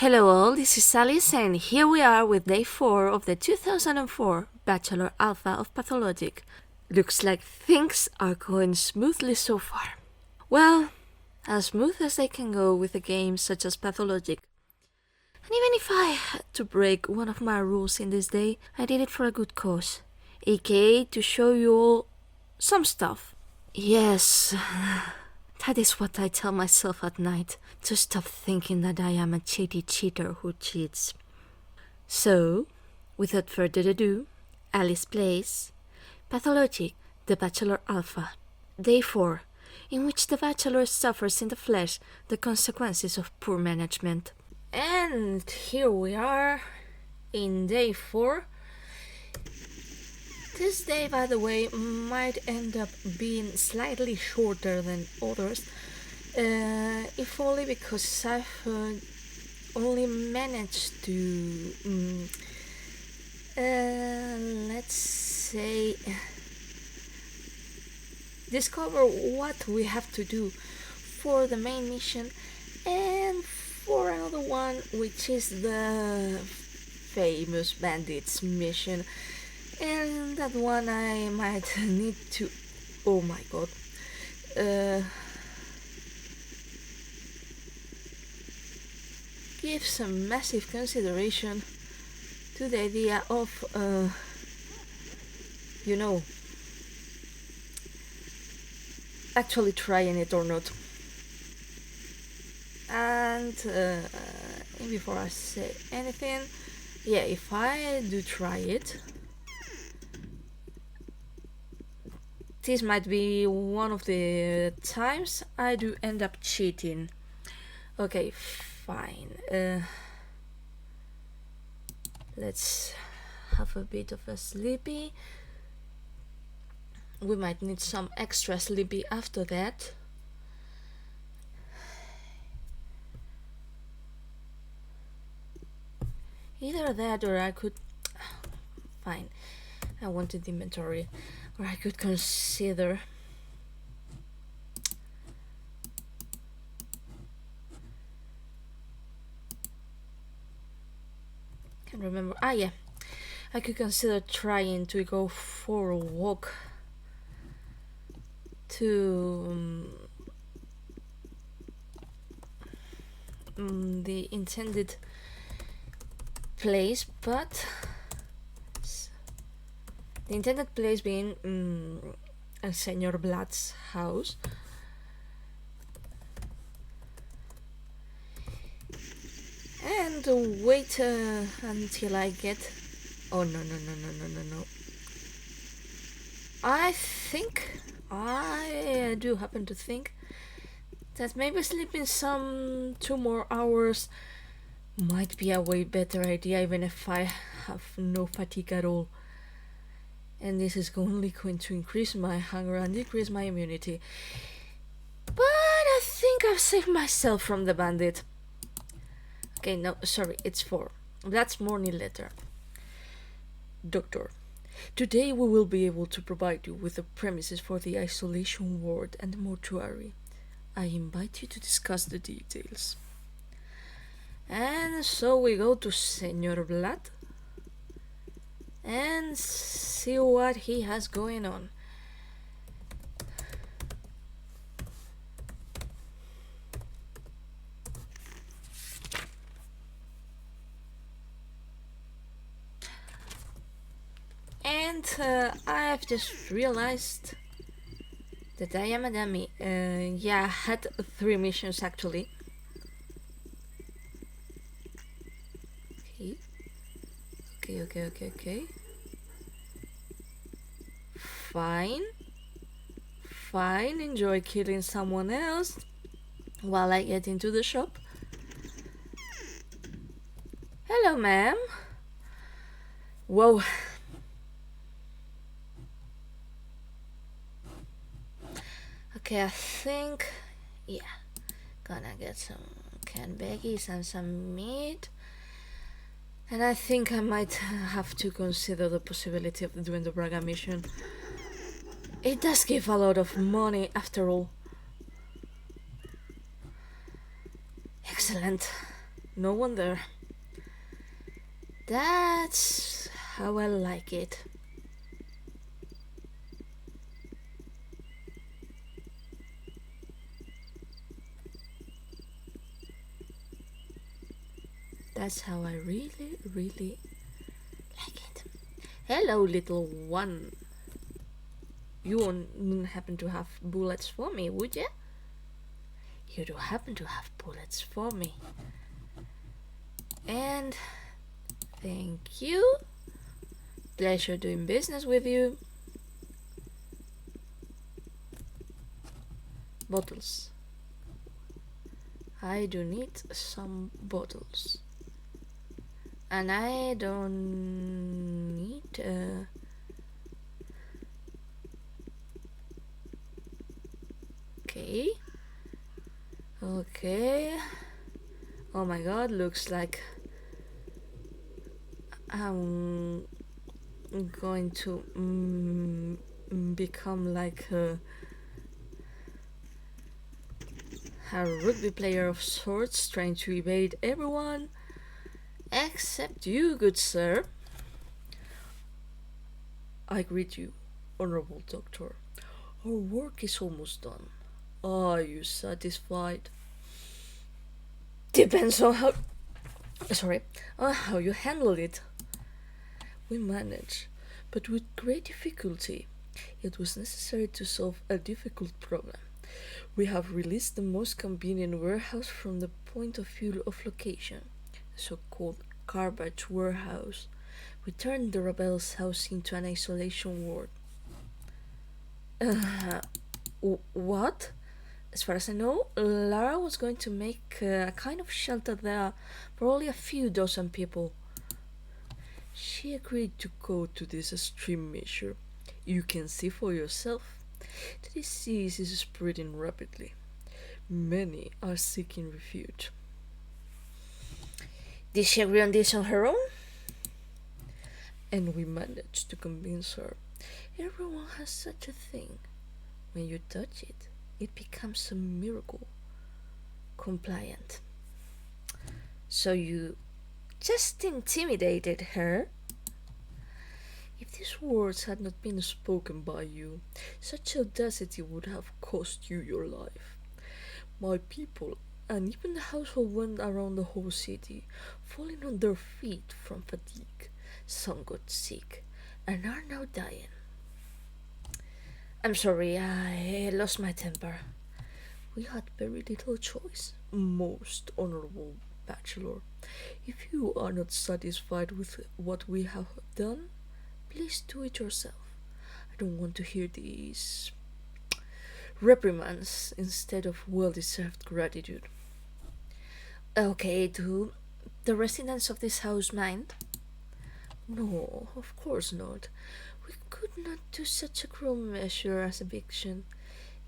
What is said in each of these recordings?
Hello all, this is Alys and here we are with day 4 of the 2004 Bachelor Alpha of Pathologic. Looks like things are going smoothly so far. Well, as smooth as they can go with a game such as Pathologic. And even if I had to break one of my rules in this day, I did it for a good cause, aka to show you all some stuff. Yes, that is what I tell myself at night, to stop thinking that I am a cheaty cheater who cheats. So, without further ado, Alys plays Pathologic, the Bachelor Alpha. Day 4, in which the Bachelor suffers in the flesh the consequences of poor management. And here we are, in day 4. This day, by the way, might end up being slightly shorter than others, if only because I've only managed to, let's say, discover what we have to do for the main mission and for another one, which is the famous bandits mission. And that one I might need to, oh my god, give some massive consideration to the idea of, actually trying it or not. And before I say anything, yeah, if I do try it, this might be one of the times I do end up cheating. Okay, fine. Let's have a bit of a sleepy. We might need some extra sleepy after that. Either that or I could... Fine. I wanted inventory. Or I could consider... Can't remember. Ah, yeah. I could consider trying to go for a walk to the intended place, but the intended place being Senor Blad's house. And wait until I get... Oh, no. I think, I do happen to think that maybe sleeping some 2 more hours might be a way better idea, even if I have no fatigue at all. And this is only going to increase my hunger and decrease my immunity. But I think I've saved myself from the bandit. Okay, no, sorry, it's 4. That's morning letter. Doctor, today we will be able to provide you with the premises for the isolation ward and the mortuary. I invite you to discuss the details. And so we go to Senor Blad and see what he has going on. And I've just realized that I am a dummy. Yeah, I had 3 missions actually. Okay. Fine, enjoy killing someone else while I get into the shop. Hello, ma'am. Whoa. Okay, I think, yeah, gonna get some canned veggies and some meat. And I think I might have to consider the possibility of doing the Braga mission. It does give a lot of money after all. Excellent. No one there. That's how I like it. That's how I really, really like it. Hello, little one. You wouldn't happen to have bullets for me, would you? You do happen to have bullets for me. And thank you. Pleasure doing business with you. Bottles. I do need some bottles. And I don't need okay. Okay. Oh my god, looks like I'm going to become like a rugby player of sorts, trying to evade everyone except you, good sir. I greet you, honorable doctor. Our work is almost done. Are you satisfied? Depends on how you handle it. We manage, but with great difficulty. It was necessary to solve a difficult problem. We have released the most convenient warehouse from the point of view of location, the so-called garbage warehouse. We turned the rebels' house into an isolation ward. What? As far as I know, Lara was going to make a kind of shelter there for only a few dozen people. She agreed to go to this extreme measure. You can see for yourself. The disease is spreading rapidly. Many are seeking refuge. Did she agree on this on her own? And we managed to convince her. Everyone has such a thing. When you touch it, it becomes a miracle. Compliant. So you just intimidated her? If these words had not been spoken by you, such audacity would have cost you your life. My people, and even the household, went around the whole city, falling on their feet from fatigue. Some got sick, and are now dying. I'm sorry, I lost my temper. We had very little choice, most honorable Bachelor. If you are not satisfied with what we have done, please do it yourself. I don't want to hear these reprimands instead of well-deserved gratitude. Okay, do the residents of this house mind? No, of course not. We could not do such a cruel measure as eviction,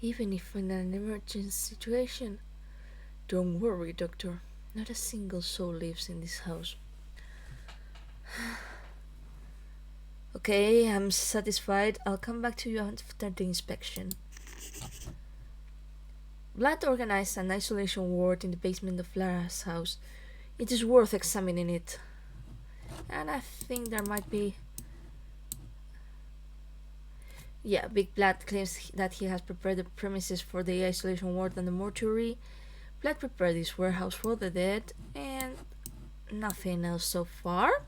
even if in an emergency situation. Don't worry, Doctor. Not a single soul lives in this house. Okay, I'm satisfied. I'll come back to you after the inspection. Vlad organized an isolation ward in the basement of Lara's house. It is worth examining it. And I think there might be... Yeah, Big Vlad claims that he has prepared the premises for the isolation ward and the mortuary. Vlad prepared this warehouse for the dead, and nothing else so far.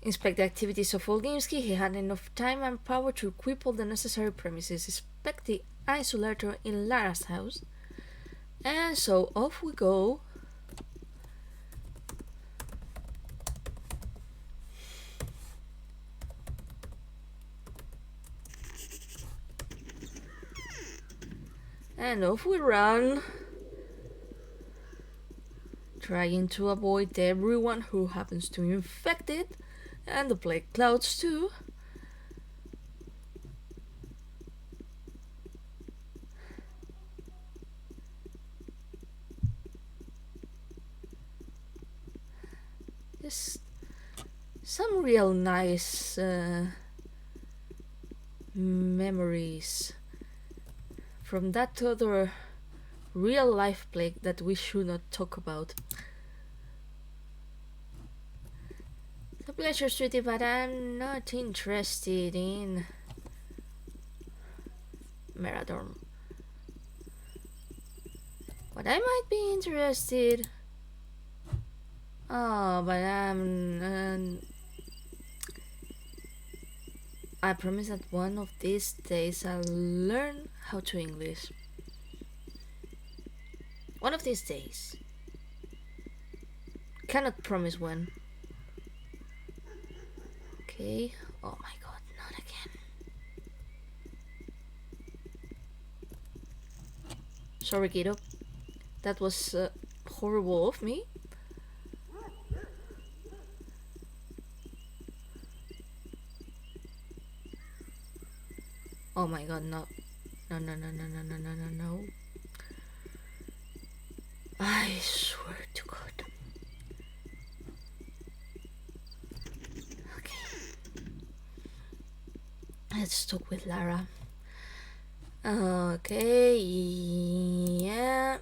Inspect the activities of Olginsky. He had enough time and power to equip all the necessary premises. Inspect the isolator in Lara's house. And so off we go. And off we run, trying to avoid everyone who happens to infect it, and the plague clouds too. Just some real nice memories from that other real life plague that we should not talk about. It's a pleasure, sweetie, but I'm not interested in Meradorm. But I might be interested. Oh, but I promise that one of these days I'll learn how to English. One of these days. Cannot promise when. Okay. Oh my god, not again. Sorry, kiddo. That was horrible of me. Oh my god, no. No, no, no, no, no, no, no, no, no. I swear to God. Okay. Let's talk with Lara. Okay, yeah.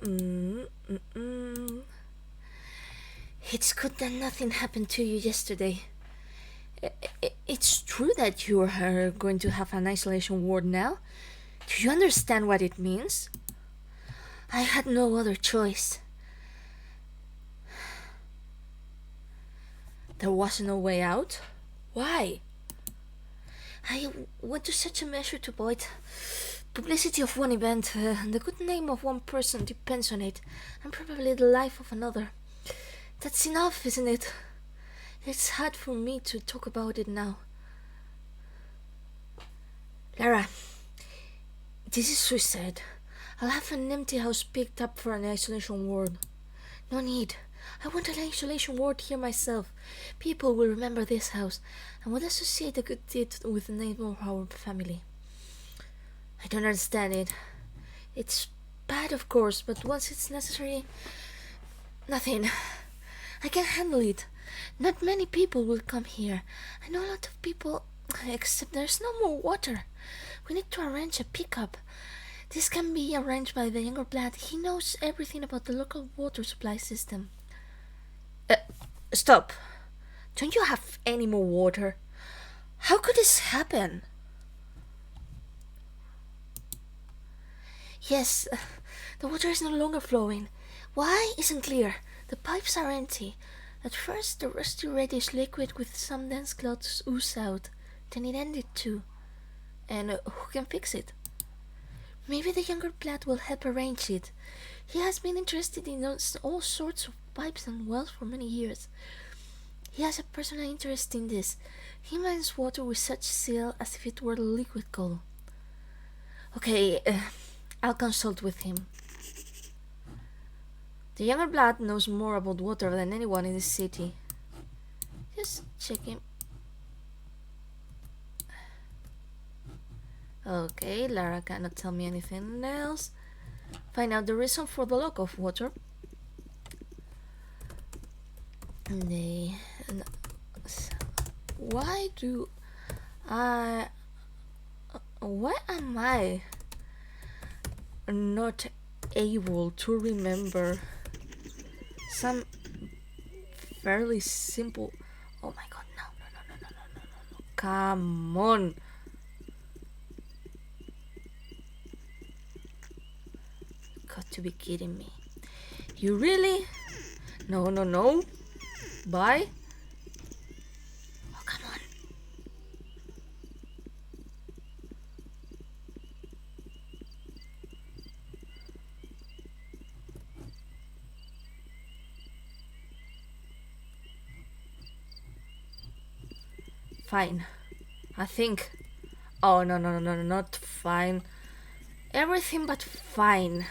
It's good that nothing happened to you yesterday. It's true that you are going to have an isolation ward now. Do you understand what it means? I had no other choice. There was no way out? Why? I went to such a measure to avoid publicity of one event. The good name of one person depends on it, and probably the life of another. That's enough, isn't it? It's hard for me to talk about it now. Lara, this is suicide. I'll have an empty house picked up for an isolation ward. No need. I want an isolation ward here myself. People will remember this house and will associate a good deed with the name of our family. I don't understand it. It's bad, of course, but once it's necessary, nothing. I can handle it. Not many people will come here. I know a lot of people, except there's no more water. We need to arrange a pickup. This can be arranged by the younger blood. He knows everything about the local water supply system. Stop. Don't you have any more water? How could this happen? Yes, the water is no longer flowing. Why isn't clear? The pipes are empty. At first, the rusty reddish liquid with some dense clouds ooze out. Then it ended too. And who can fix it? Maybe the younger blood will help arrange it. He has been interested in all sorts of pipes and wells for many years. He has a personal interest in this. He mines water with such zeal as if it were liquid gold. Okay, I'll consult with him. The younger blood knows more about water than anyone in the city. Just checking. Okay, Lara cannot tell me anything else. Find out the reason for the lack of water. Why am I not able to remember some fairly simple... Oh my god, no. Come on. Got to be kidding me. You really? No. Bye. Oh, come on. Fine. I think. Oh, no, not fine. Everything but fine.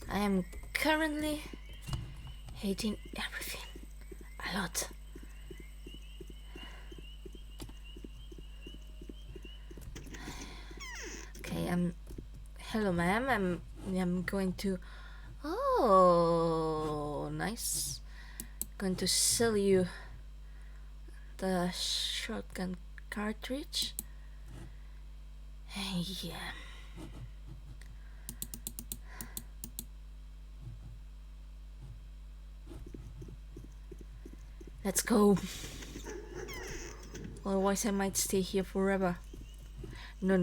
I am currently hating everything a lot. Okay, hello ma'am, I'm going to... Oh, nice. Going to sell you the shotgun cartridge. Yeah. Let's go. Otherwise I might stay here forever. No.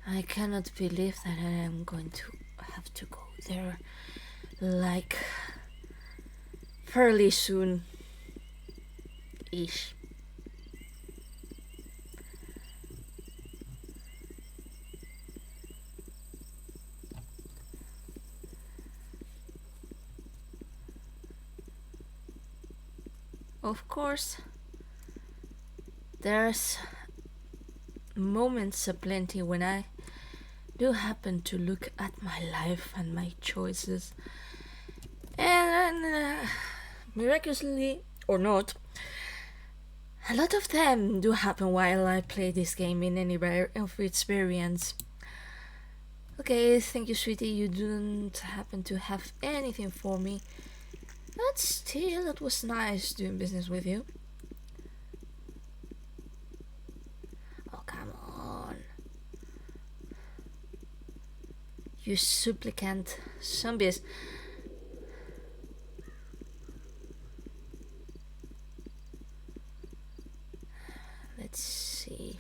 I cannot believe that I am going to have to go there like fairly soon ish. Of course, there's moments aplenty when I do happen to look at my life and my choices, and miraculously or not, a lot of them do happen while I play this game in any of its variants. Okay, thank you, sweetie. You don't happen to have anything for me, but still, it was nice doing business with you. Oh, come on. You supplicant zombies. Let's see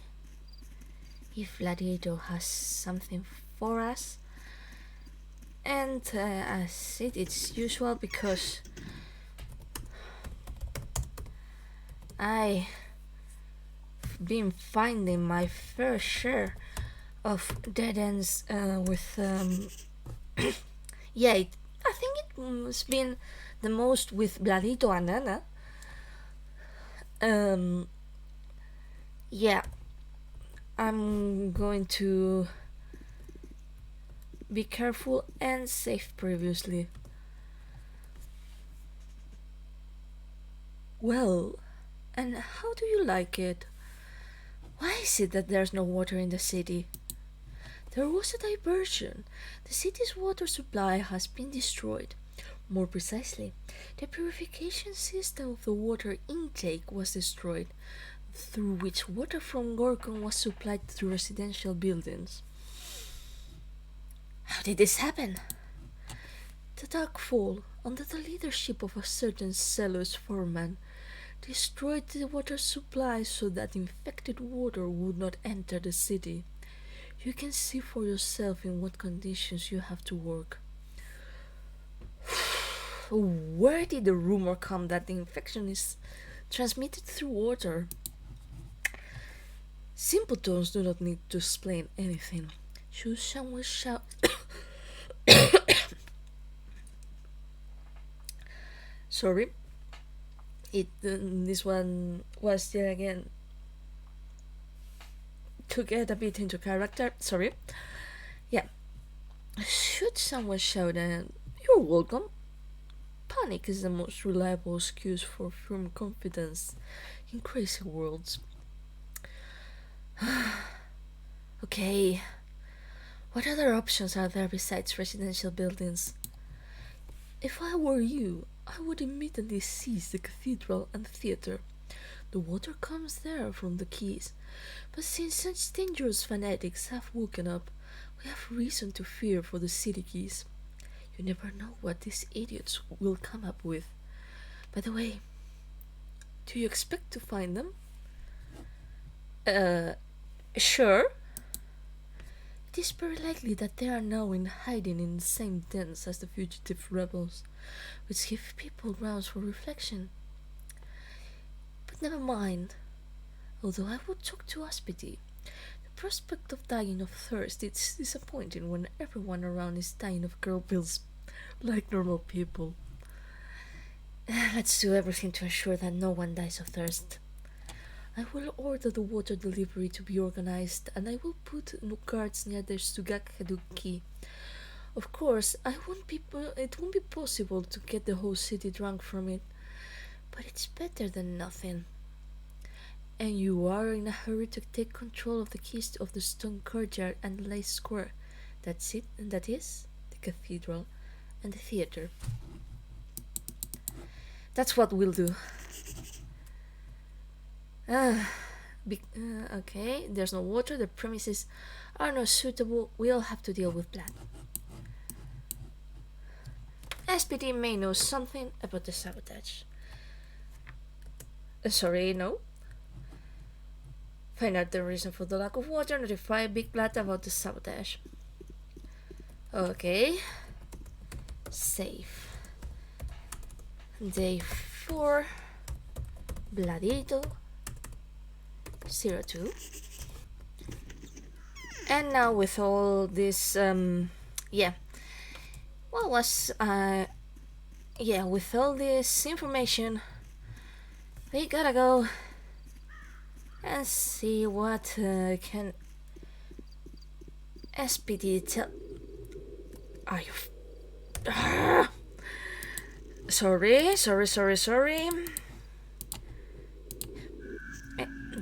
if Gladiator has something for us. And as it's usual, because I've been finding my fair share of dead ends with yeah, I think it has been the most with Bladito and Anna. Yeah, I'm going to be careful and safe previously. Well, and how do you like it? Why is it that there's no water in the city? There was a diversion. The city's water supply has been destroyed. More precisely, the purification system of the water intake was destroyed, through which water from Gorgon was supplied to residential buildings. How did this happen? The Darkfall, under the leadership of a certain zealous foreman, destroyed the water supply so that infected water would not enter the city. You can see for yourself in what conditions you have to work. Where did the rumor come that the infection is transmitted through water? Simpletons do not need to explain anything. Should someone shout? Sorry. This one was yet again to get a bit into character. Sorry. Yeah. Should someone shout "You're welcome"? Panic is the most reliable excuse for firm confidence in crazy worlds. Okay. What other options are there besides residential buildings? If I were you, I would immediately seize the cathedral and theatre. The water comes there from the quays, but since such dangerous fanatics have woken up, we have reason to fear for the city quays. You never know what these idiots will come up with. By the way, do you expect to find them? Sure. It is very likely that they are now hiding in the same dens as the fugitive rebels, which give people grounds for reflection. But never mind. Although I would talk to Aspity, the prospect of dying of thirst is disappointing when everyone around is dying of girl pills like normal people. Let's do everything to ensure that no one dies of thirst. I will order the water delivery to be organized, and I will put guards near the Sugakadu key. Of course, it won't be possible to get the whole city drunk from it, but it's better than nothing. And you are in a hurry to take control of the keys of the stone courtyard and Lace Square. That's it, and that is the cathedral and the theater. That's what we'll do. Okay, there's no water, the premises are not suitable, we'll have to deal with blood. SPD may know something about the sabotage. Sorry, no? Find out the reason for the lack of water, notify Big Blood about the sabotage. Okay. Save. Day 4. Bladito. 02. And now with all this, with all this information, we gotta go and see what can SPD tell. Are you? Sorry.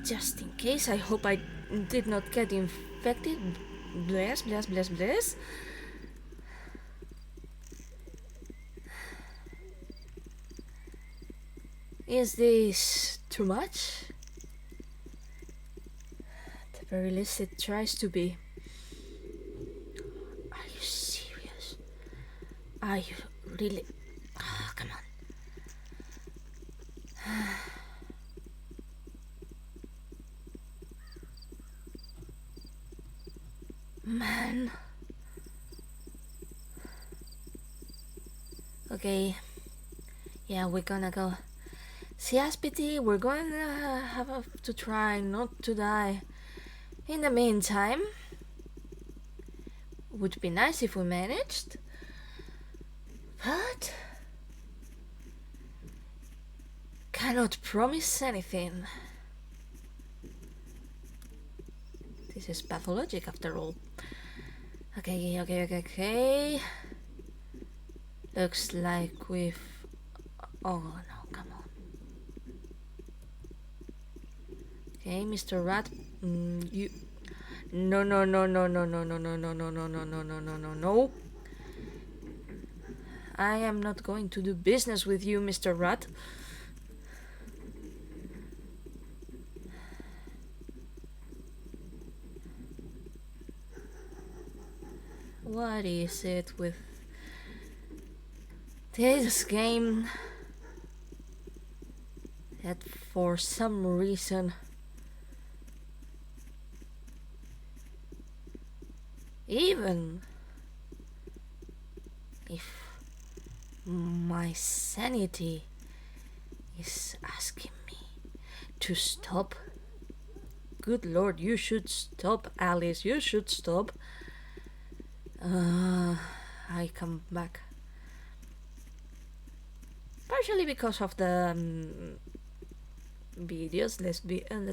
Just in case, I hope I did not get infected. Bless. Is this too much? At the very least, it tries to be. Are you serious? Are you really? Oh, come on. Man. Okay. Yeah, we're gonna go. See, SPD, we're going to have to try not to die. In the meantime, would be nice if we managed, but cannot promise anything. This is pathologic after all. Okay. Looks like we've... Oh no, come on. Okay, Mr. Rat, you... No. I am not going to do business with you, Mr. Rat. What is it with this game that for some reason even if my sanity is asking me to stop, good lord, you should stop, Alys, you should stop. I come back partially because of the videos. Let's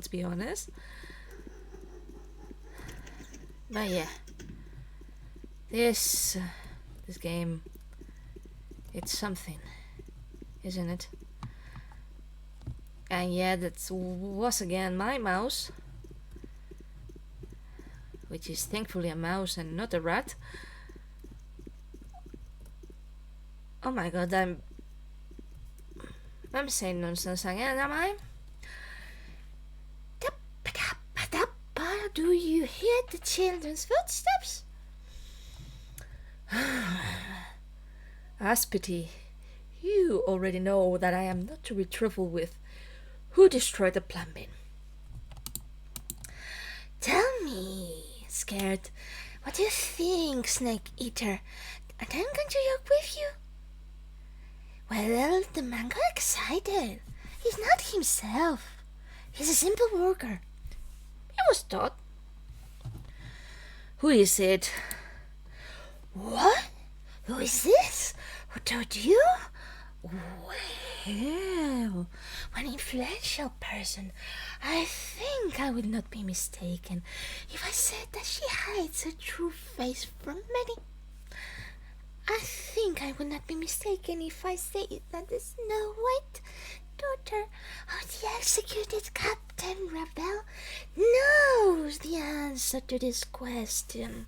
be honest. But yeah, this game, it's something, isn't it? And yeah, that was again my mouse, which is thankfully a mouse and not a rat. Oh my god, I'm saying nonsense again, am I? Do you hear the children's footsteps? SPD, you already know that I am not to be trifled with. Who destroyed the plumbing? Tell me, scared, what do you think, Snake Eater? And I'm going to joke with you. Well, the man got excited. He's not himself. He's a simple worker. He was taught. Who is it? What? Who is this? Who told you? Well, one influential person. I think I would not be mistaken if I said that she hides her true face from many. I think I would not be mistaken if I say that the Snow White, daughter of the executed Captain Rebel, knows the answer to this question.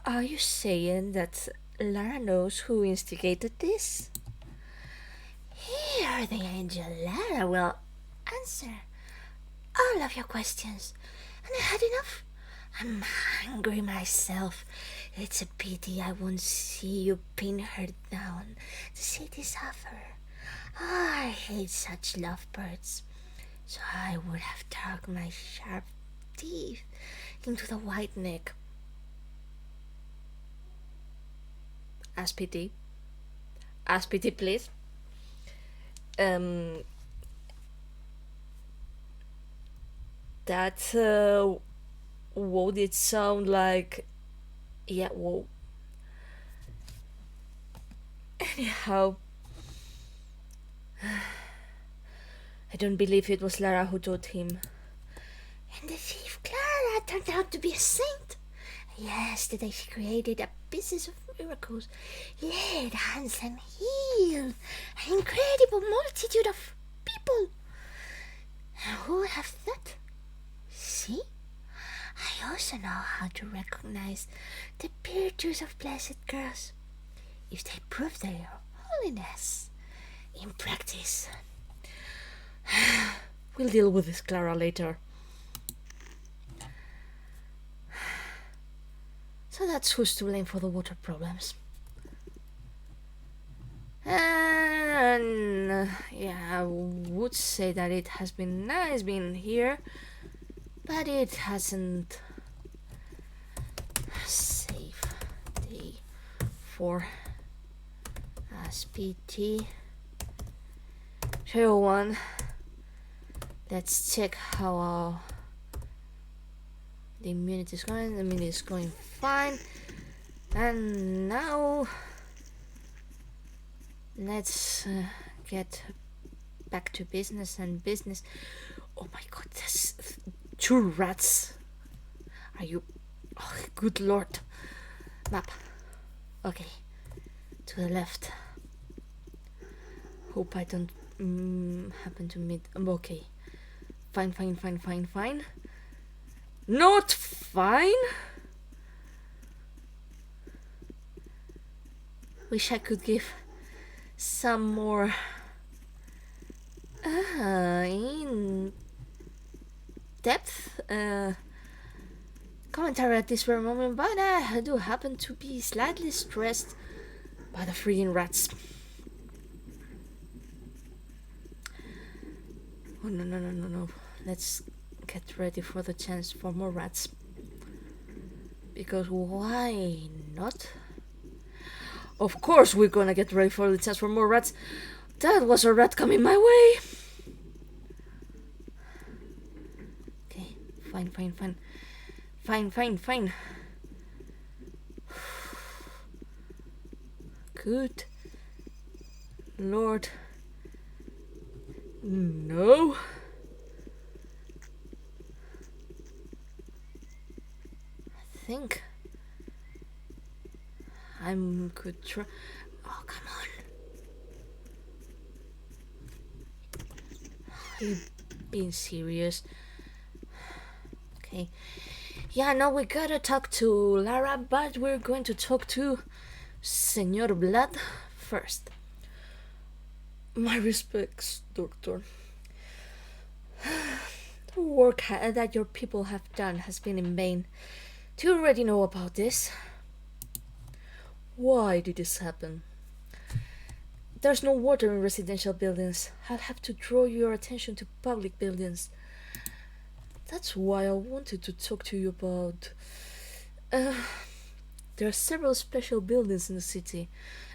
Are you saying that Lara knows who instigated this? Here, the angel Lara will answer all of your questions. And I had enough. I'm hungry myself. It's a pity I won't see you pin her down to see this offer. I hate such lovebirds. So I would have dug my sharp teeth into the white neck. Ask pity. Ask pity, please. That what it sound like? Yeah, whoa. Anyhow, I don't believe it was Lara who told him. And the thief Clara turned out to be a saint. Yesterday she created a business of miracles, laid hands and healed an incredible multitude of people. And who would have thought? See? I also know how to recognize the virtues of blessed girls if they prove their holiness in practice. We'll deal with this Clara later. So that's who's to blame for the water problems. And yeah, I would say that it has been nice being here, but it hasn't saved day for SPT 01. Let's check how the immunity is going. The immunity is going fine. And now let's get back to business and business. Oh my god, there's 2 rats. Are you... Oh, good lord. Map. Okay. To the left. Hope I don't happen to meet... okay. Fine. Not fine? Wish I could give some more in depth commentary at this very moment, but I do happen to be slightly stressed by the freaking rats. Oh no. Let's get ready for the chance for more rats. Because why not? Of course we're gonna get ready for the chance for more rats. That was a rat coming my way. Okay, fine. Good lord. No. I think I could try. Oh, come on. Are you being serious? Okay. Yeah, no, we gotta talk to Lara, but we're going to talk to Senor Blood first. My respects, Doctor. The work that your people have done has been in vain. Do you already know about this? Why did this happen? There's no water in residential buildings. I'll have to draw your attention to public buildings. That's why I wanted to talk to you about... there are several special buildings in the city.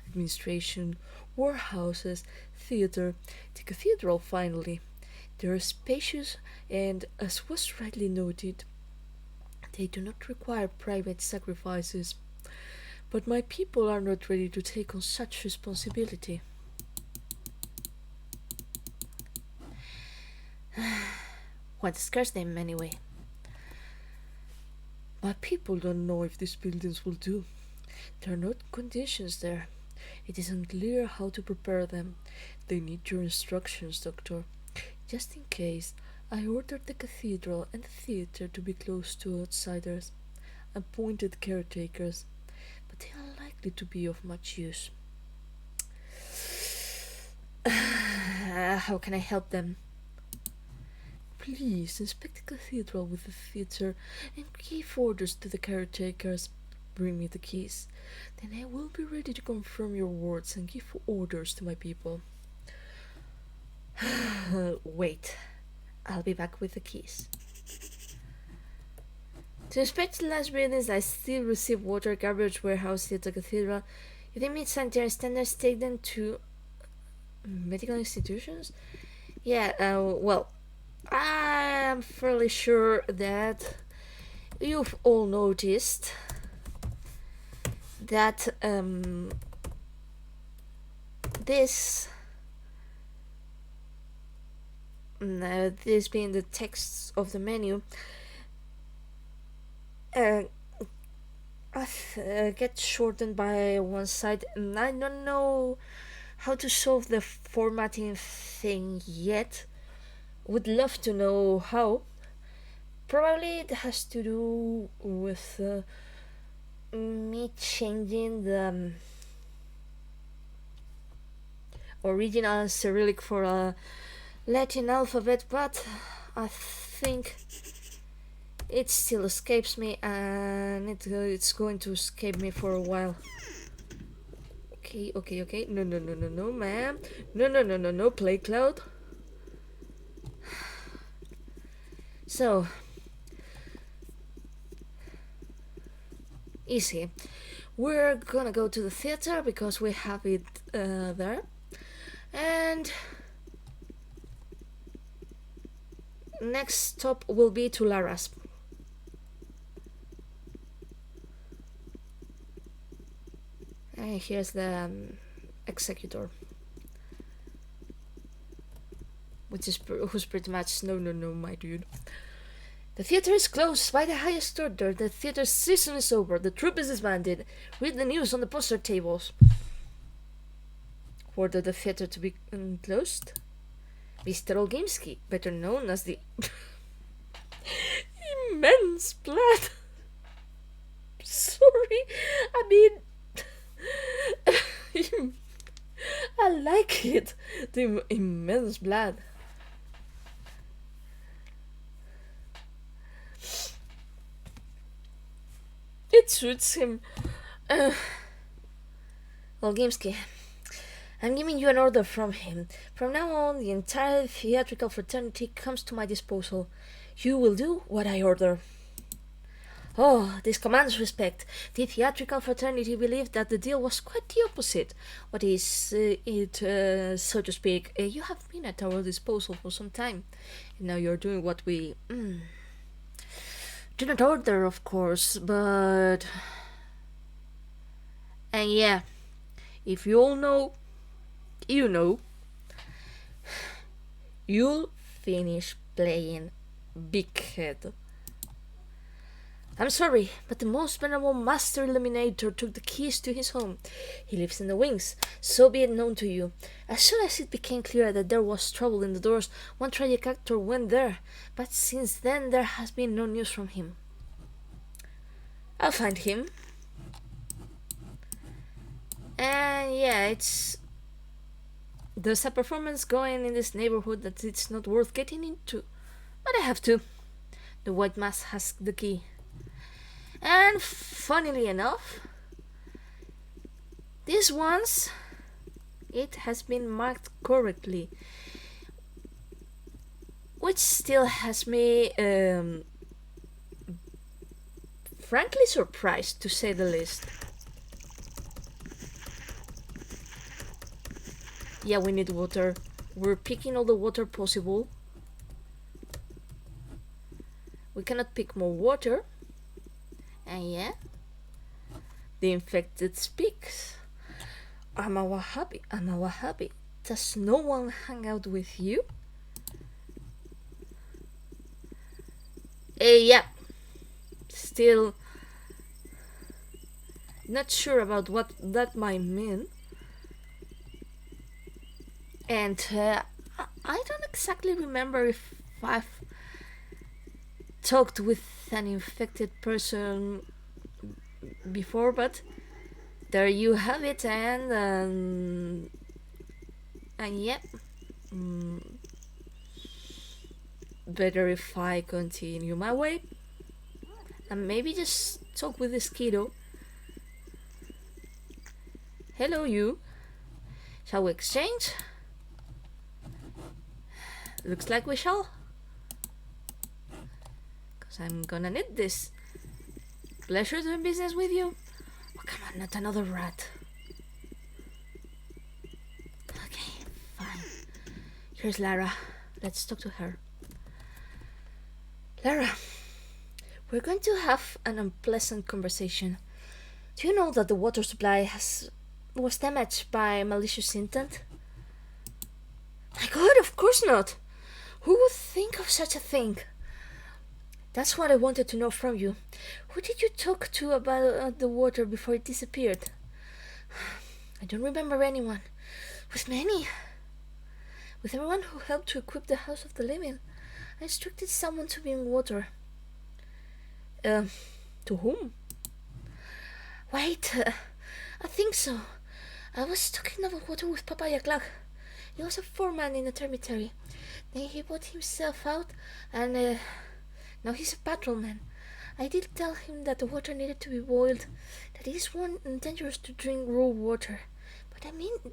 Administration, warehouses, theater, the cathedral finally. They are spacious and, as was rightly noted, they do not require private sacrifices. But my people are not ready to take on such responsibility. What scares them anyway? My people don't know if these buildings will do. There are no conditions there. It is unclear how to prepare them. They need your instructions, Doctor. Just in case, I ordered the cathedral and the theater to be closed to outsiders, appointed caretakers. likely to be of much use. How can I help them? Please inspect the cathedral with the theatre and give orders to the caretakers. Bring me the keys. Then I will be ready to confirm your words and give orders to my people. Wait. I'll be back with the keys. To inspect the last buildings I still receive water, garbage, warehouse, theatre, cathedral. If they meet sanitary standards, take them to medical institutions? Yeah, well, I'm fairly sure that you've all noticed that this being the text of the menu gets shortened by one side, and I don't know how to solve the formatting thing yet. Would love to know how. Probably it has to do with me changing the original Cyrillic for a Latin alphabet, but I think it still escapes me, and it's going to escape me for a while. Okay. No, ma'am. No, play cloud. So, easy. We're gonna go to the theater because we have it there. And next stop will be to Lara's. And here's the executor, who's pretty much no, my dude. The theater is closed by the highest order. The theater season is over. The troupe is disbanded. Read the news on the poster tables. Order the theater to be closed. Mr. Olgimsky, better known as the immense blood. Sorry, I mean, I like it. The immense blood. It suits him. Olgimsky, I'm giving you an order from him. From now on, the entire theatrical fraternity comes to my disposal. You will do what I order. Oh, this commands respect. The theatrical fraternity believed that the deal was quite the opposite. What is so to speak? You have been at our disposal for some time, and now you're doing what we do not order, of course, but... And yeah, if you all know, you know. You'll finish playing Big Head. I'm sorry, but the most venerable Master Eliminator took the keys to his home. He lives in the wings, so be it known to you. As soon as it became clear that there was trouble in the doors, one tragic actor went there, but since then there has been no news from him. I'll find him. And yeah, there's a performance going in this neighborhood that it's not worth getting into, but I have to. The white mask has the key. And funnily enough, this once it has been marked correctly, which still has me frankly surprised, to say the least. Yeah, we need water. We're picking all the water possible. We cannot pick more water. And yeah, the infected speaks. I'm a Wahhabi. Does no one hang out with you? Yeah. Still not sure about what that might mean. And I don't exactly remember if I've talked with an infected person before, but there you have it, and yep. Better if I continue my way and maybe just talk with this kiddo. Hello, you. Shall we exchange? Looks like we shall. Because I'm gonna need this. Pleasure doing business with you. Oh, come on, not another rat. Okay, fine. Here's Lara. Let's talk to her. Lara, we're going to have an unpleasant conversation. Do you know that the water supply was damaged by malicious intent? My God, of course not! Who would think of such a thing? That's what I wanted to know from you. Who did you talk to about the water before it disappeared? I don't remember anyone. With many. With everyone who helped to equip the House of the Living. I instructed someone to bring water. To whom? Wait, I think so. I was talking about water with Papaya Clock. He was a foreman in a termitary. Then he bought himself out, and now he's a patrolman. I did tell him that the water needed to be boiled, that it is dangerous to drink raw water, but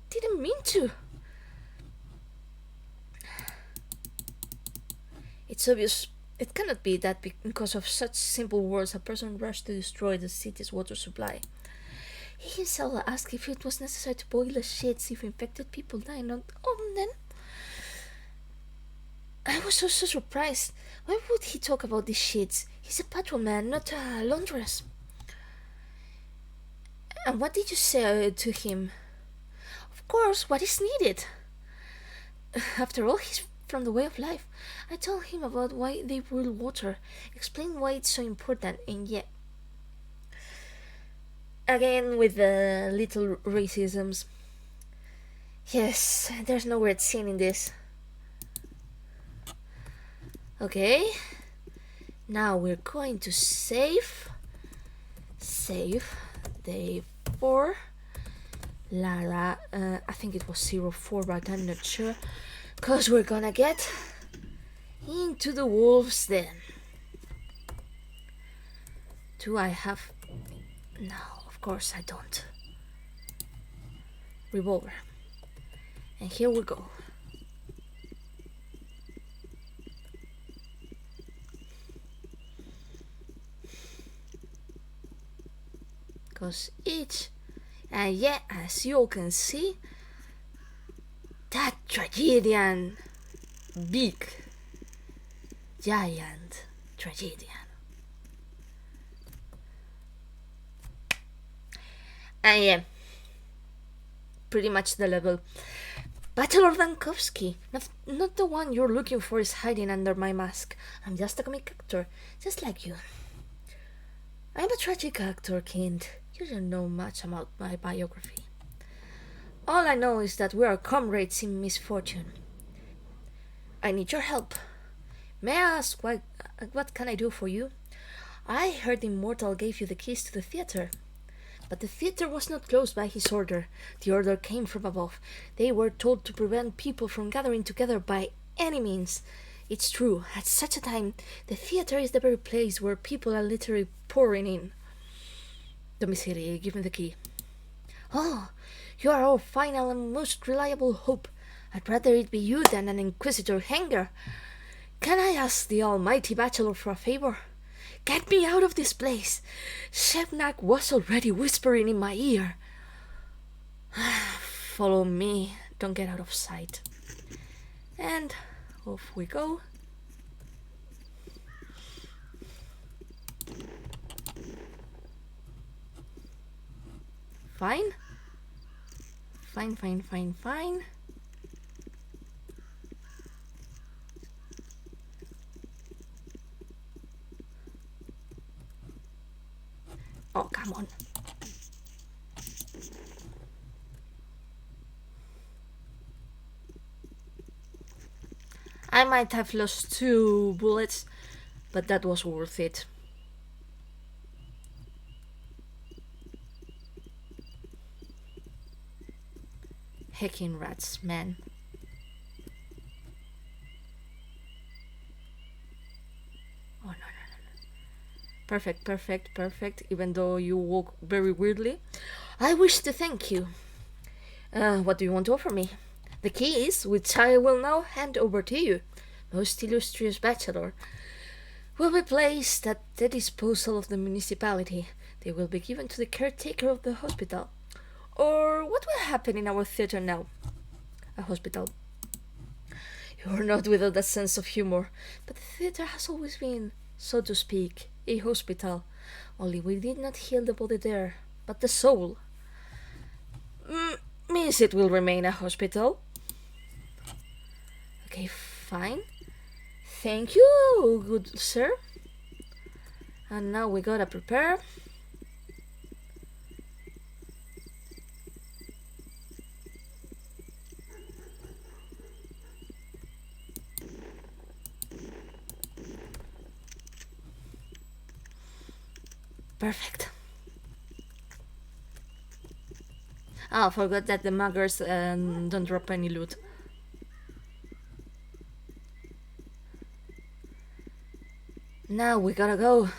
didn't mean to. It's obvious it cannot be that because of such simple words a person rushed to destroy the city's water supply. He himself asked if it was necessary to boil the shits if infected people died on them. I was so surprised. Why would he talk about these shits? He's a patrolman, not a laundress. And what did you say to him? Of course, what is needed. After all, he's from the way of life. I told him about why they boil water, explained why it's so important, and yet again with the little racisms. Yes, there's no weird scene in this. Okay, now we're going to save day 4. Lara, I think it was 04, but I'm not sure. Because we're gonna get into the wolves then. Do I have... No, of course I don't. Revolver. And here we go. Because and yeah, as you all can see, that tragedian, big, giant tragedian. And yeah, pretty much the level. Bachelor Dankovsky, not the one you're looking for, is hiding under my mask. I'm just a comic actor, just like you. I'm a tragic actor, Kind. You don't know much about my biography. All I know is that we are comrades in misfortune. I need your help. May I ask what can I do for you? I heard Immortal gave you the keys to the theater. But the theater was not closed by his order. The order came from above. They were told to prevent people from gathering together by any means. It's true, at such a time, the theater is the very place where people are literally pouring in. Domicili, give me the key. Oh, you are our final and most reliable hope. I'd rather it be you than an Inquisitor hanger. Can I ask the almighty Bachelor for a favor? Get me out of this place. Shevnak was already whispering in my ear. Follow me. Don't get out of sight. And off we go. Fine. Fine. Oh, come on. I might have lost 2 bullets, but that was worth it. Heckin' rats, man. Oh, no, no, no. Perfect, perfect, perfect. Even though you walk very weirdly. I wish to thank you. What do you want to offer me? The keys, which I will now hand over to you, most illustrious bachelor, will be placed at the disposal of the municipality. They will be given to the caretaker of the hospital. Or what will happen in our theater now? A hospital. You are not without a sense of humor, but the theater has always been, so to speak, a hospital. Only we did not heal the body there, but the soul. Means it will remain a hospital. Okay, fine. Thank you, good sir. And now we gotta prepare. Perfect. Oh, I forgot that the muggers don't drop any loot. Now we gotta go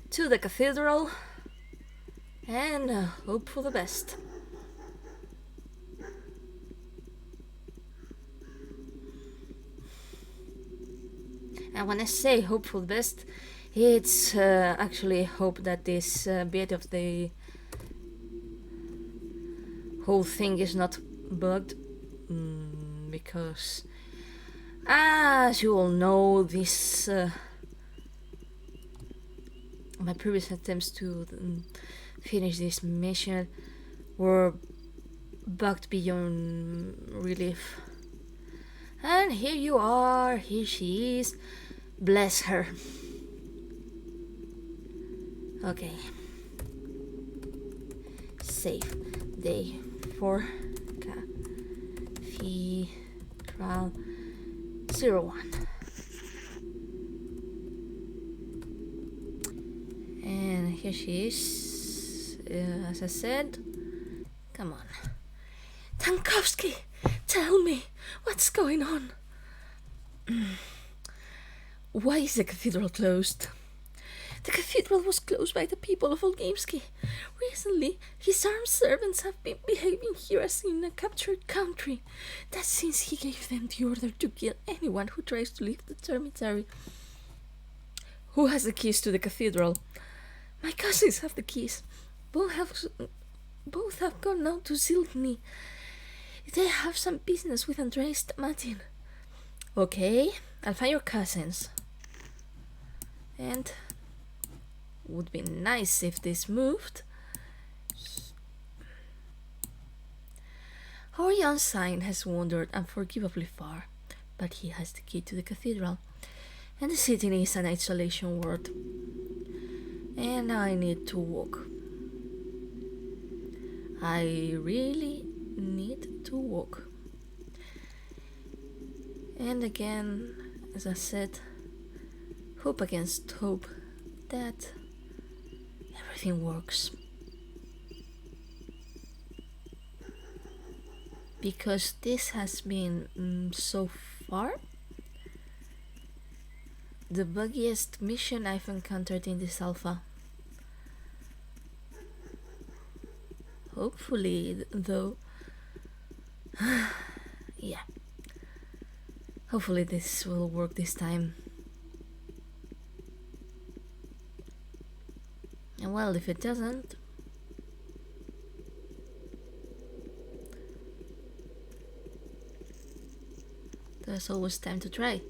to the cathedral and hope for the best. And when I say hope for the best, it's actually hope that this bit of the whole thing is not bugged, because as you all know, this my previous attempts to finish this mission were bugged beyond relief. And here you are, here she is. Bless her. Okay. Save. Day 4. Cathedral 01. And here she is. As I said. Come on. Tankowski, tell me, what's going on? Why is the cathedral closed? The cathedral was closed by the people of Olgamsky. Recently, his armed servants have been behaving here as in a captured country. That's since he gave them the order to kill anyone who tries to leave the cemetery. Who has the keys to the cathedral? My cousins have the keys. Both have gone now to Zilkny. They have some business with Andrei Stamatin. Okay, I'll find your cousins. And would be nice if this moved. Our young sign has wandered unforgivably far, but he has the key to the cathedral, and the city is an isolation ward. And I need to walk. I really need to walk. And again, as I said, hope against hope that everything works. Because this has been so far the buggiest mission I've encountered in this alpha. Hopefully, though, yeah, hopefully this will work this time. And well, if it doesn't, there's always time to try.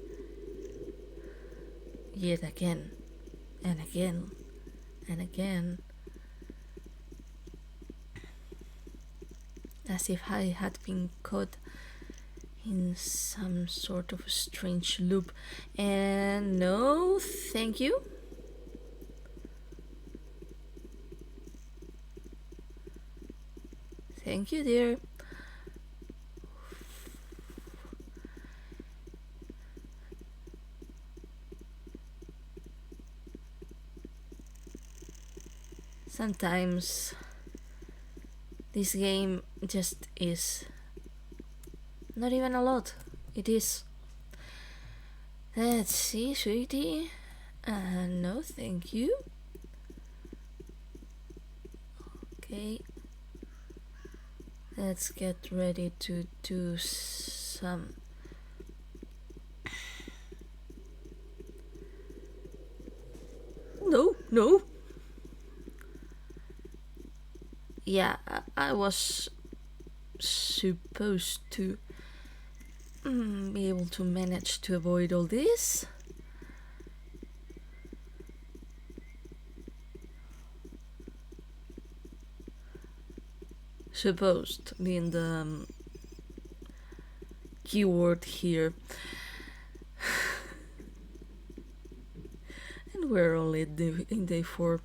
Yet again, and again, and again. As if I had been caught in some sort of strange loop. And no, thank you. Thank you, dear. Sometimes This game just is not even a lot. It is. Let's see, sweetie. No, thank you. Okay. Let's get ready to do some. No. Yeah, I was supposed to be able to manage to avoid all this. Supposed being the keyword here. And we're only in day 4.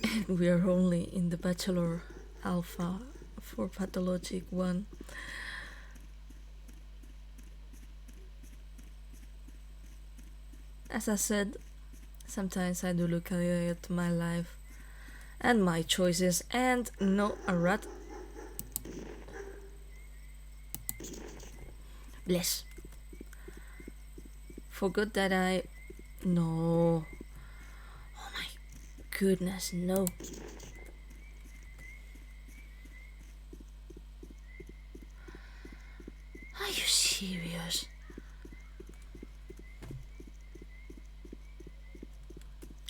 And we are only in the Bachelor Alpha for Pathologic 1. As I said, sometimes I do look at my life and my choices, and no, a rat. Bless. Forgot that I. No. Oh my goodness, no. Are you serious?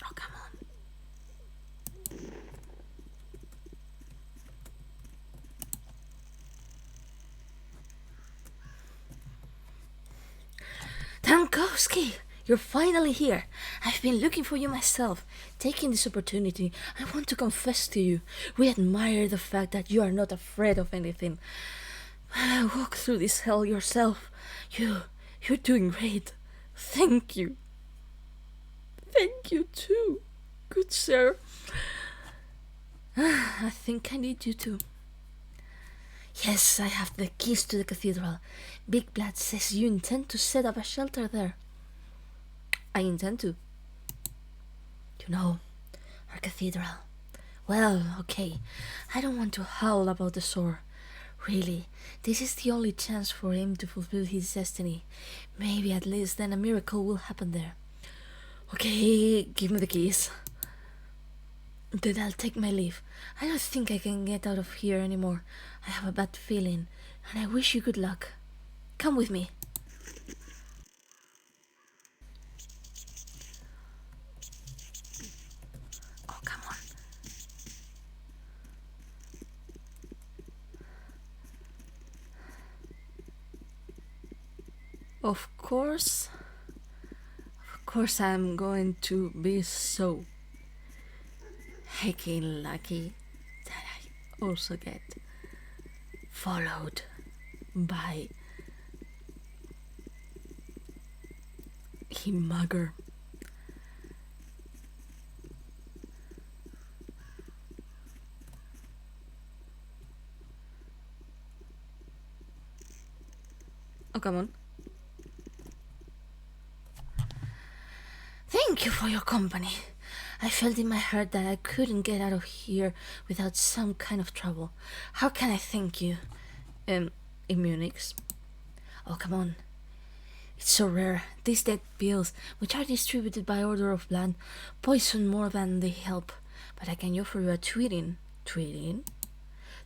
Oh, come on. Dankowski, you're finally here. I've been looking for you myself. Taking this opportunity, I want to confess to you. We admire the fact that you are not afraid of anything. Walk through this hell yourself. You're doing great. Thank you. Thank you too, good sir. I think I need you too. Yes, I have the keys to the cathedral. Big Blood says you intend to set up a shelter there. I intend to. You know, our cathedral. Well, okay, I don't want to howl about the sore. Really, this is the only chance for him to fulfill his destiny. Maybe at least then a miracle will happen there. Okay, give me the keys. Then I'll take my leave. I don't think I can get out of here anymore. I have a bad feeling, and I wish you good luck. Come with me. Oh, come on. Of course I'm going to be so heckin' lucky that I also get followed by a mugger. Oh, come on. Thank you for your company. I felt in my heart that I couldn't get out of here without some kind of trouble. How can I thank you? Immunix. Oh, come on. It's so rare. These dead pills, which are distributed by order of blood, poison more than they help. But I can offer you a tweeting. Tweeting?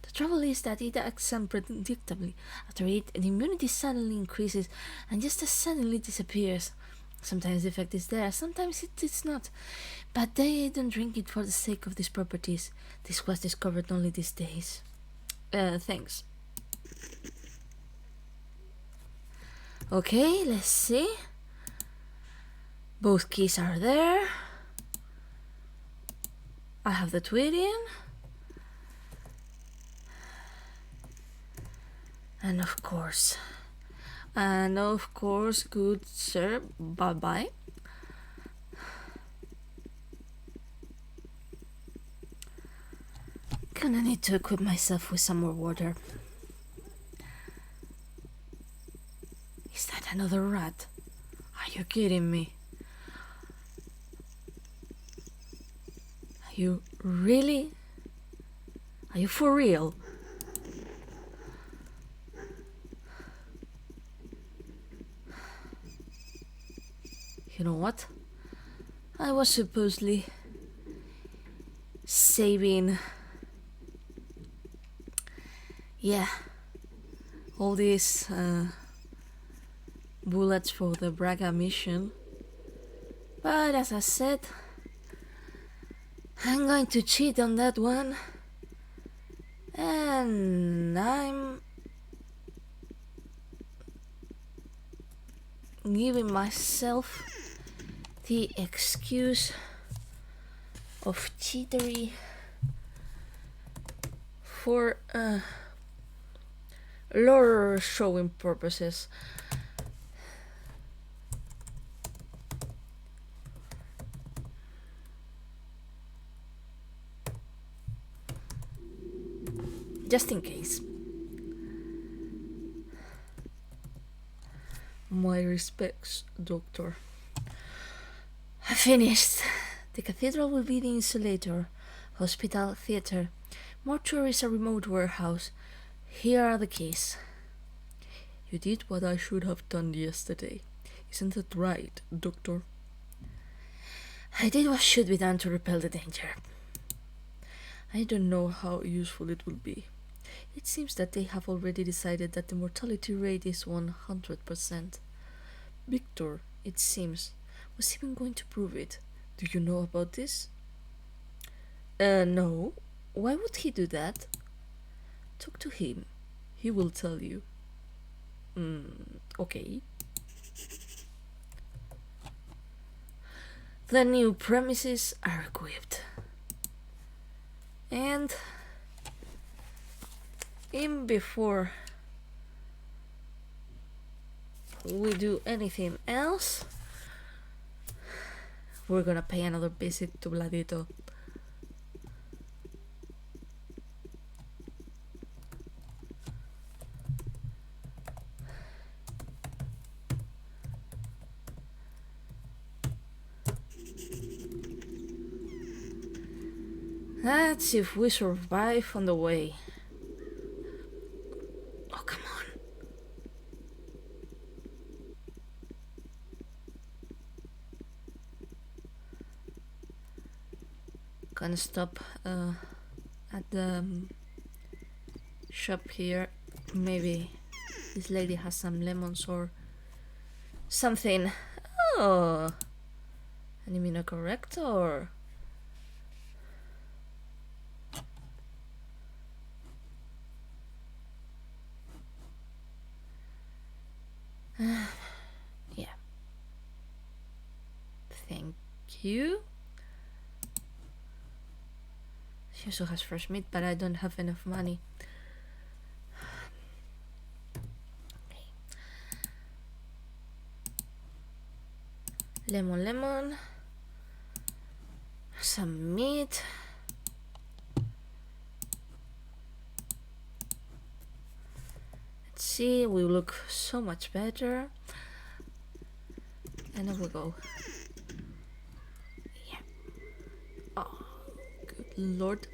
The trouble is that it acts unpredictably. After it, the immunity suddenly increases and just as suddenly disappears. Sometimes the effect is there, sometimes it's not. But they don't drink it for the sake of these properties. This was discovered only these days. Thanks. Okay, let's see. Both keys are there. I have the tweeting. And of course, good sir, bye-bye. Gonna need to equip myself with some more water. Is that another rat? Are you kidding me? Are you really? Are you for real? You know what? I was supposedly saving, all these bullets for the Braga mission. But as I said, I'm going to cheat on that one. And I'm giving myself the excuse of cheatery for lore showing purposes. Just in case. My respects, Doctor. I finished. The cathedral will be the insulator, hospital, theater, mortuary is a remote warehouse. Here are the keys. You did what I should have done yesterday. Isn't that right, Doctor? I did what should be done to repel the danger. I don't know how useful it will be. It seems that they have already decided that the mortality rate is 100%. Victor, it seems, was even going to prove it. Do you know about this? No. Why would he do that? Talk to him. He will tell you. Okay. The new premises are equipped. And before we do anything else, we're gonna pay another visit to Vladito. Let's see if we survive on the way. Oh, come on. Gonna stop at the shop here. Maybe this lady has some lemons or something. Oh, an immunocorrector. Yeah. Thank you. She also has fresh meat, but I don't have enough money. Okay. Lemon. Some meat. Let's see, we look so much better. And there we go. Yeah. Oh, good lord.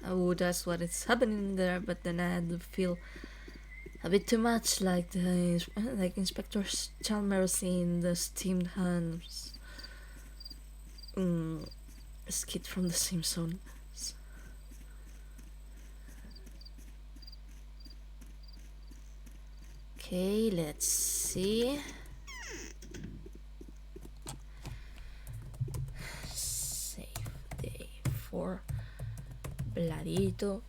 Oh, that's what is happening there, but then I had to feel a bit too much like Inspector Chalmers in the Steamed Hands skit from The Simpsons. Okay, let's see. Save day for Vladito.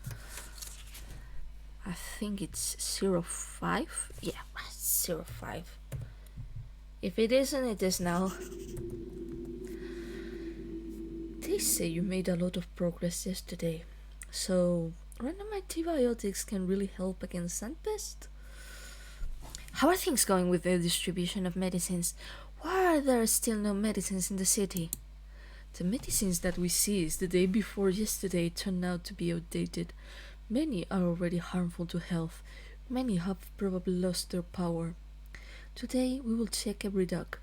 I think it's 05. Yeah, 05. If it isn't, it is now. They say you made a lot of progress yesterday, so random antibiotics can really help against Sandpest. How are things going with the distribution of medicines? Why are there still no medicines in the city? The medicines that we seized the day before yesterday turned out to be outdated. Many are already harmful to health. Many have probably lost their power. Today we will check every dog.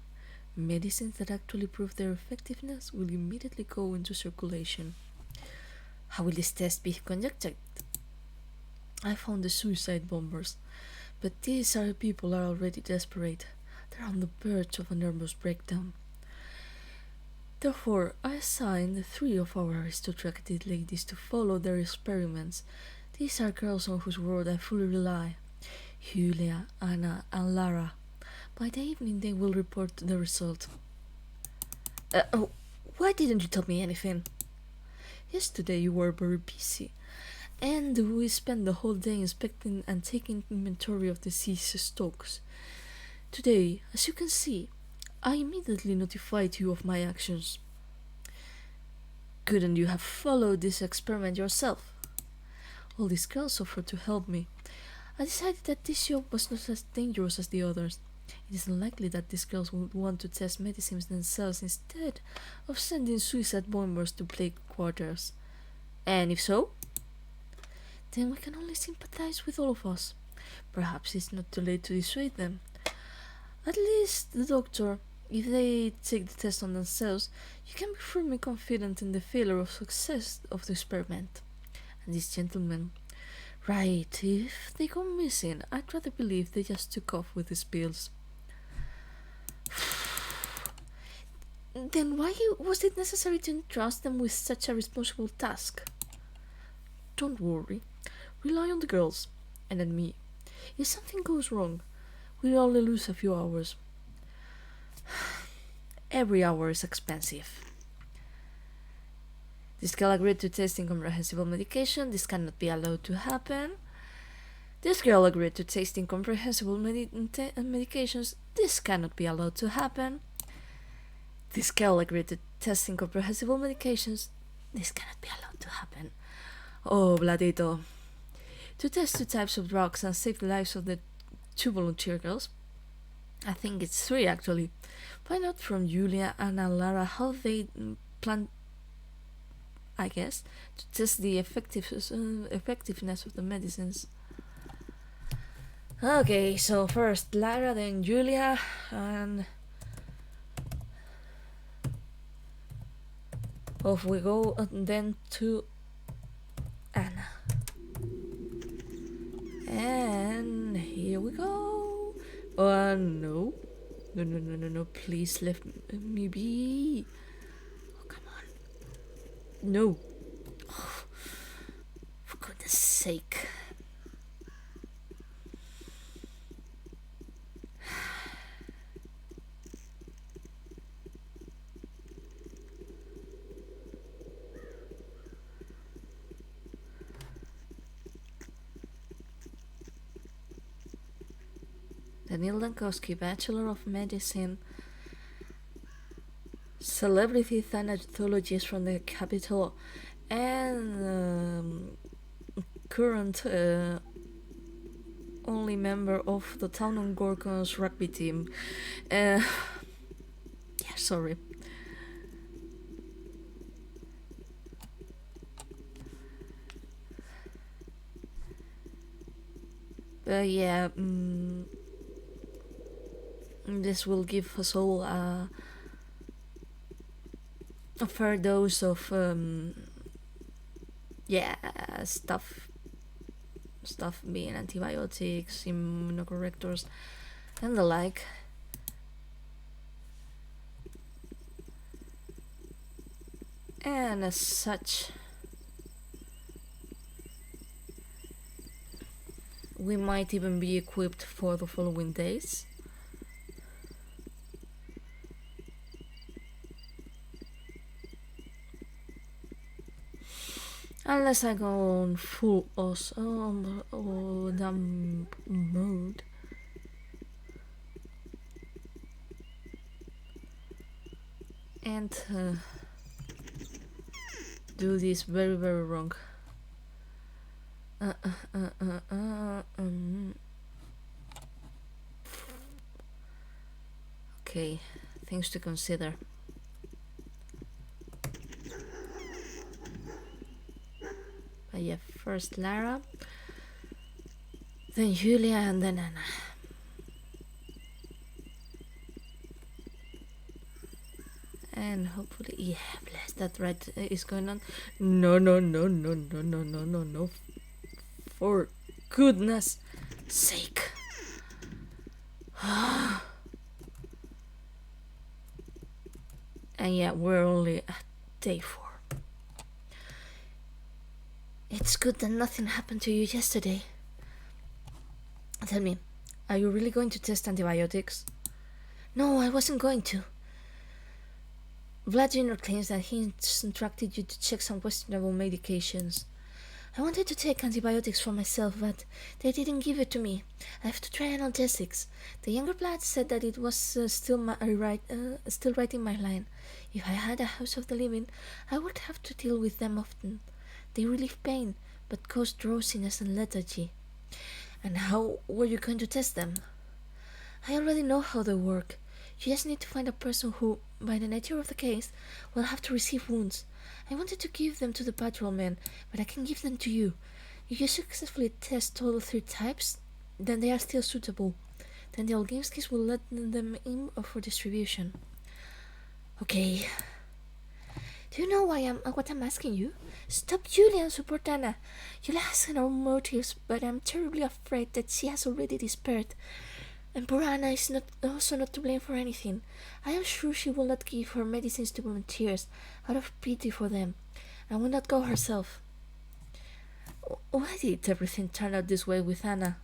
Medicines that actually prove their effectiveness will immediately go into circulation. How will this test be conducted? I found the suicide bombers, but these are people are already desperate. They're on the verge of a nervous breakdown. Therefore, I assigned three of our aristocratic ladies to follow their experiments. These are girls on whose word I fully rely. Julia, Anna, and Lara. By the evening they will report the result. Why didn't you tell me anything? Yesterday you were very busy, and we spent the whole day inspecting and taking inventory of the disease stocks. Today, as you can see, I immediately notified you of my actions. Couldn't you have followed this experiment yourself? All these girls offered to help me. I decided that this job was not as dangerous as the others. It is unlikely that these girls would want to test medicines themselves instead of sending suicide bombers to plague quarters. And if so, then we can only sympathize with all of us. Perhaps it's not too late to dissuade them. At least the doctor, if they take the test on themselves, you can be firmly confident in the failure or success of the experiment. And these gentlemen, right, if they go missing, I'd rather believe they just took off with these pills. Then why was it necessary to entrust them with such a responsible task? Don't worry. Rely on the girls, and on me. If something goes wrong, we'll only lose a few hours. Every hour is expensive. This girl agreed to test incomprehensible medication. This cannot be allowed to happen. This girl agreed to taste incomprehensible medications. This cannot be allowed to happen. This girl agreed to test incomprehensible medications. This cannot be allowed to happen. Oh, Bladito. To test two types of drugs and save the lives of the two volunteer girls. I think it's three actually. Find out from Julia, Anna, and Lara how they plan, I guess, to test the effectiveness of the medicines. Okay, so first Lara, then Julia, and off we go, and then to Anna. And here we go. Oh no. No, please let me be. Oh, come on. No. Oh, for goodness sake. Daniel Dankowski, Bachelor of Medicine, celebrity thanatologist from the capital, and current only member of the Town on Gorgons rugby team. Yeah, sorry. Yeah, this will give us all a fair dose of stuff being antibiotics, immunocorrectors, and the like. And as such, we might even be equipped for the following days. Unless I go on full damn mode. And do this very, very wrong. Okay, things to consider. But yeah, first Lara. then Julia, and then Anna. And hopefully, yeah, bless that right is going on. No, no, no, no, no, no, no, no, no. For goodness sake. And yeah, we're only at day 4. It's good that nothing happened to you yesterday. Tell me, are you really going to test antibiotics? No, I wasn't going to. Vlad Jr. claims that he instructed you to check some questionable medications. I wanted to take antibiotics for myself, but they didn't give it to me. I have to try analgesics. The younger Vlad said that it was still right in my line. If I had a house of the living, I would have to deal with them often. They relieve pain, but cause drowsiness and lethargy. And how were you going to test them? I already know how they work. You just need to find a person who, by the nature of the case, will have to receive wounds. I wanted to give them to the patrolmen, but I can give them to you. If you successfully test all the 3 types, then they are still suitable. Then the Olginskis will let them in for distribution. Okay. Do you know what I'm asking you? Stop Julia and support Anna. Julia has her own motives, but I'm terribly afraid that she has already despaired. And poor Anna is also not to blame for anything. I am sure she will not give her medicines to volunteers out of pity for them, and will not go herself. Why did everything turn out this way with Anna?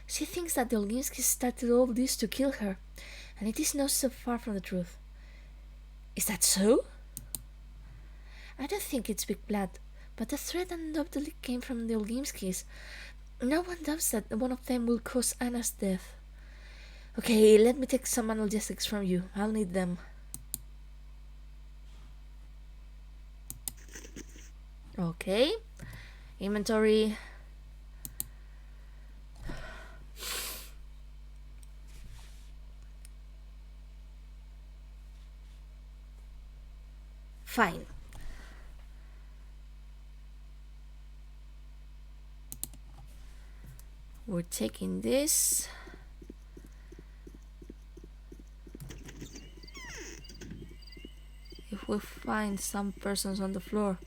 She thinks that the Olginskis started all this to kill her, and it is not so far from the truth. Is that so? I don't think it's big blood, but the threat undoubtedly came from the Olginskis. No one doubts that one of them will cause Anna's death. Okay, let me take some analgesics from you. I'll need them. Okay. Inventory. Fine. We're taking this. If we find some persons on the floor,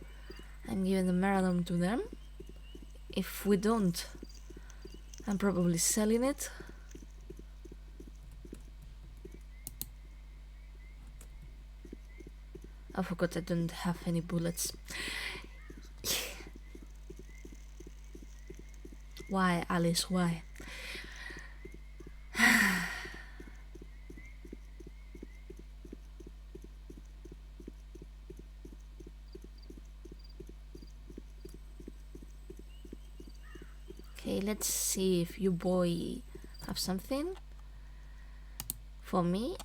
I'm giving the marathon to them. If we don't, I'm probably selling it. I forgot I don't have any bullets. Why, Alice, why? Okay, let's see if you boy have something for me.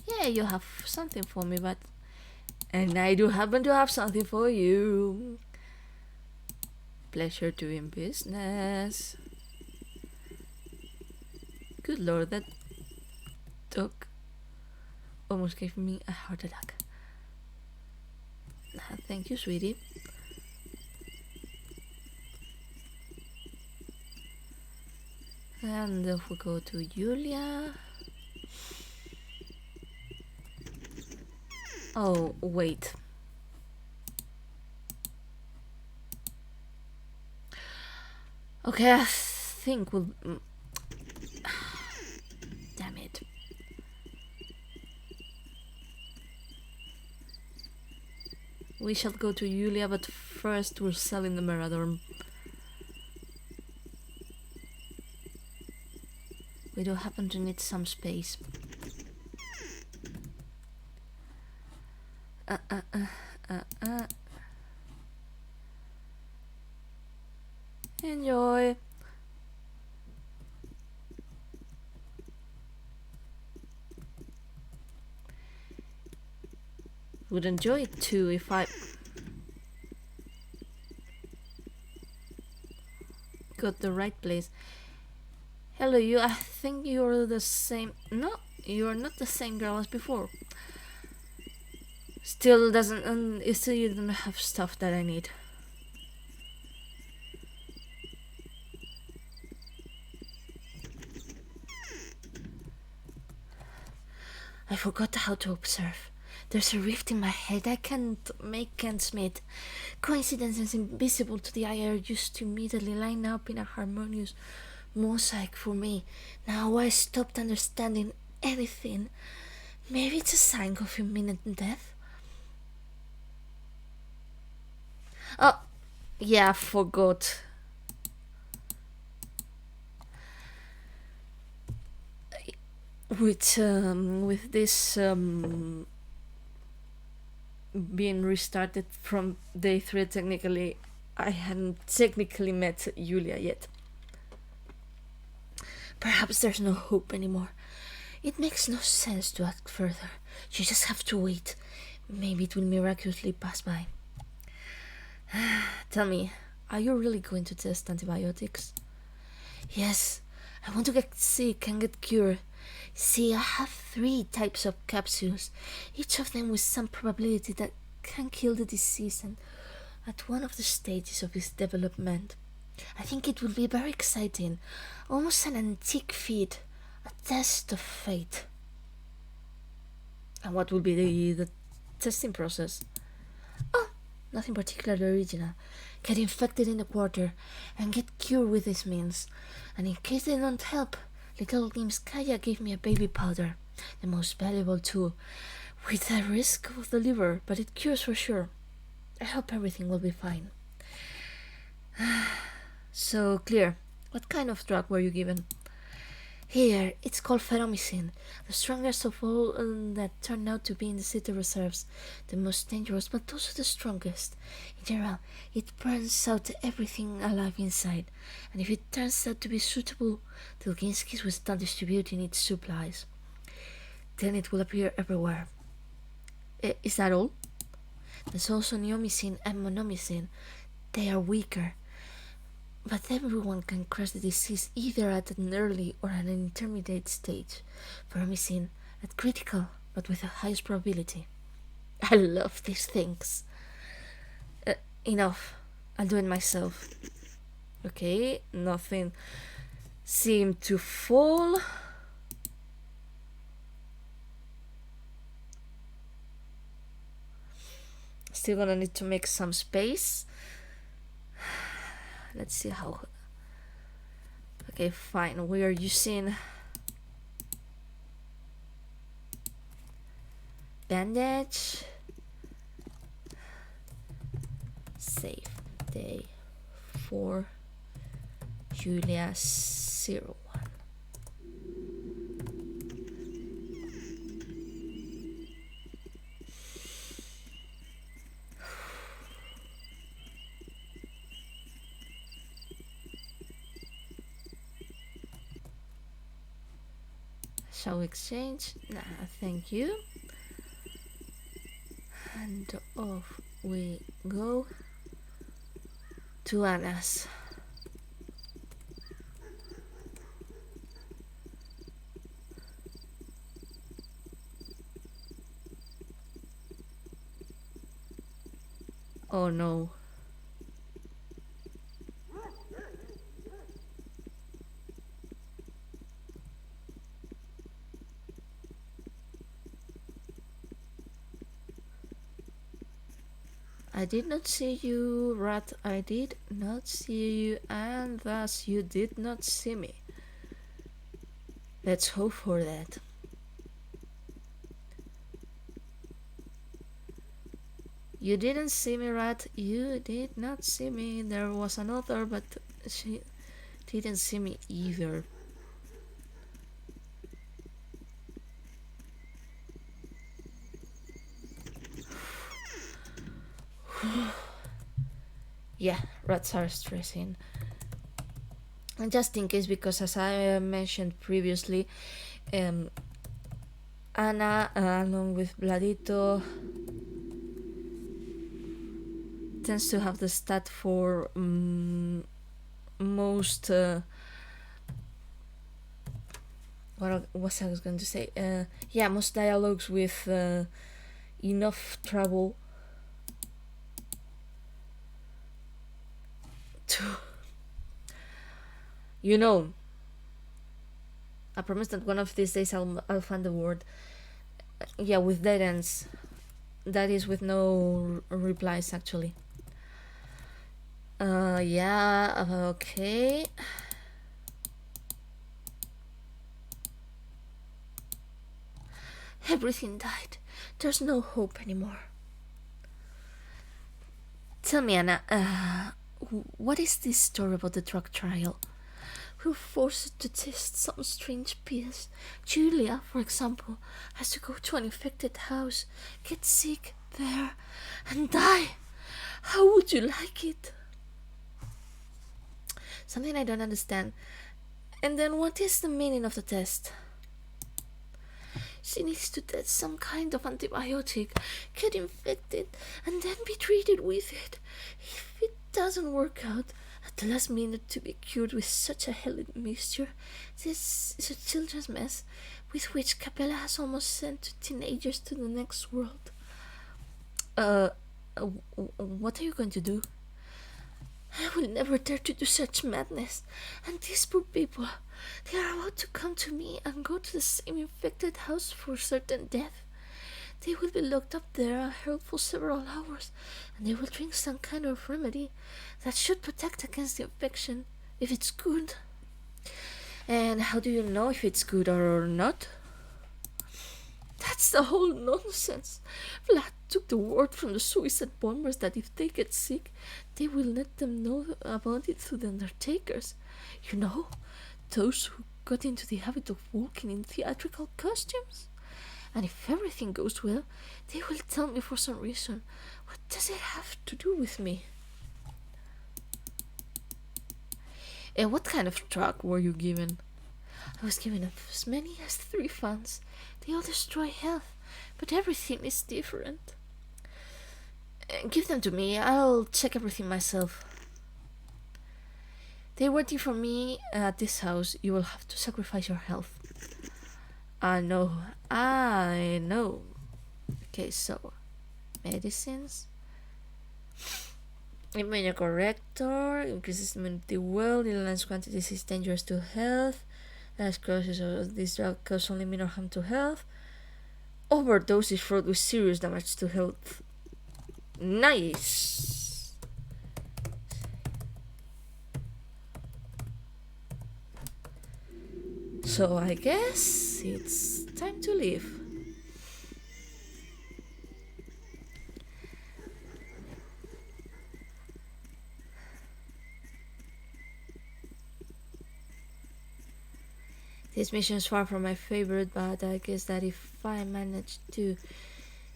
Yeah, you have something for me, but... And I do happen to have something for you. Pleasure doing business. Good lord, that dog almost gave me a heart attack. Thank you, sweetie. And if we go to Julia... Oh, wait. Okay, I think we'll... Damn it. We shall go to Julia, but first we're selling the Mirador. We do happen to need some space. Enjoy. Would enjoy it too if I got the right place. Hello, you. I think you're the same. No, you're not the same girl as before. Still doesn't. Still, you don't have stuff that I need. I forgot how to observe. There's a rift in my head I can't make ends meet. Coincidences invisible to the eye are used to immediately line up in a harmonious mosaic for me. Now I stopped understanding anything. Maybe it's a sign of imminent death? Oh, yeah, I forgot. With this being restarted from day 3, technically, I hadn't technically met Julia yet. Perhaps there's no hope anymore. It makes no sense to ask further. You just have to wait. Maybe it will miraculously pass by. Tell me, are you really going to test antibiotics? Yes, I want to get sick and get cured. See, I have 3 types of capsules, each of them with some probability that can kill the disease and at one of the stages of its development. I think it will be very exciting, almost an antique feat, a test of fate. And what will be the testing process? Oh, nothing particularly original. Get infected in the quarter and get cured with these means. And in case they don't help, little Nimskaya gave me a baby powder, the most valuable tool, with a risk of the liver, but it cures for sure. I hope everything will be fine. So, clear. What kind of drug were you given? Here, it's called ferromycin, the strongest of all that turned out to be in the city reserves, the most dangerous but also the strongest. In general, it burns out everything alive inside, and if it turns out to be suitable, the Ilginskis will start distributing its supplies. Then it will appear everywhere. Is that all? There's also neomycin and monomycin. They are weaker, but everyone can crush the disease either at an early or an intermediate stage. Ferromycin at critical, but with the highest probability. I love these things. Enough. I'll do it myself. Okay, nothing seemed to fall. Still gonna need to make some space. Let's see how. Okay, fine. We are using bandage. Save day 4 Julia 01. Shall we exchange? Nah, thank you. And off we go to Anna's. Oh no. I did not see you, rat. I did not see you, and thus you did not see me. Let's hope for that. You didn't see me, rat. You did not see me. There was another, but she didn't see me either. Yeah, rats are stressing. And just in case, because as I mentioned previously, Anna, along with Vladito, tends to have the stat for most what was I was going to say? Yeah, most dialogues with enough trouble to, you know, I promise that one of these days I'll find the word. Yeah, with dead ends. That is with no replies actually. Yeah, okay. Everything died. There's no hope anymore. Tell me, Anna, what is this story about the drug trial? We were forced to test some strange pills. Julia, for example, has to go to an infected house, get sick there, and die. How would you like it? Something I don't understand. And then what is the meaning of the test? She needs to test some kind of antibiotic, get infected, and then be treated with it. If it doesn't work out at the last minute to be cured with such a hellish mixture, this is a children's mess with which Capella has almost sent teenagers to the next world. What are you going to do? I will never dare to do such madness. And these poor people, they are about to come to me and go to the same infected house for certain death. They will be locked up there and held for several hours, and they will drink some kind of remedy that should protect against the infection, if it's good. And how do you know if it's good or not? That's the whole nonsense. Vlad took the word from the suicide bombers that if they get sick, they will let them know about it through the undertakers. You know, those who got into the habit of walking in theatrical costumes. And if everything goes well, they will tell me for some reason. What does it have to do with me? And what kind of drug were you given? I was given as many as 3 funds. They all destroy health, but everything is different. Give them to me. I'll check everything myself. They're waiting for me at this house. You will have to sacrifice your health. I know. Okay, so medicines. Immunocorrector increases immunity well. In large quantities is dangerous to health. Large doses of this drug cause only minor harm to health. Overdose is fraught with serious damage to health. Nice. So I guess it's time to leave. This mission is far from my favorite, but I guess that if I manage to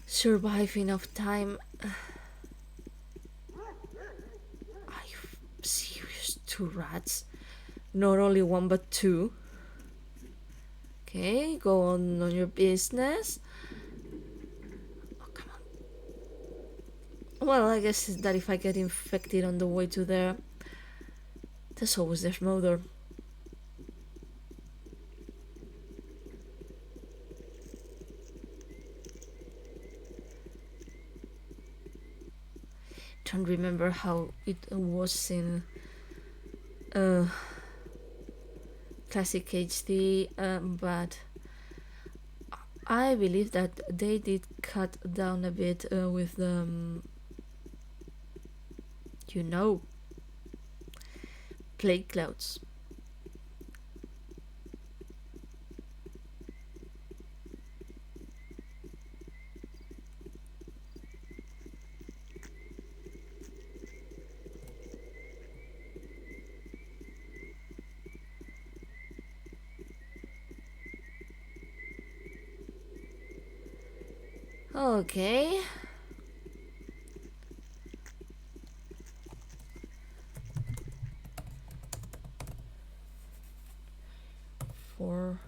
survive enough time, I've serious 2 rats. Not only 1 but 2. Okay, go on your business. Oh, come on. Well, I guess that if I get infected on the way to there, there's always their mother. Don't remember how it was in classic HD, but I believe that they did cut down a bit with the plague clouds. Okay. For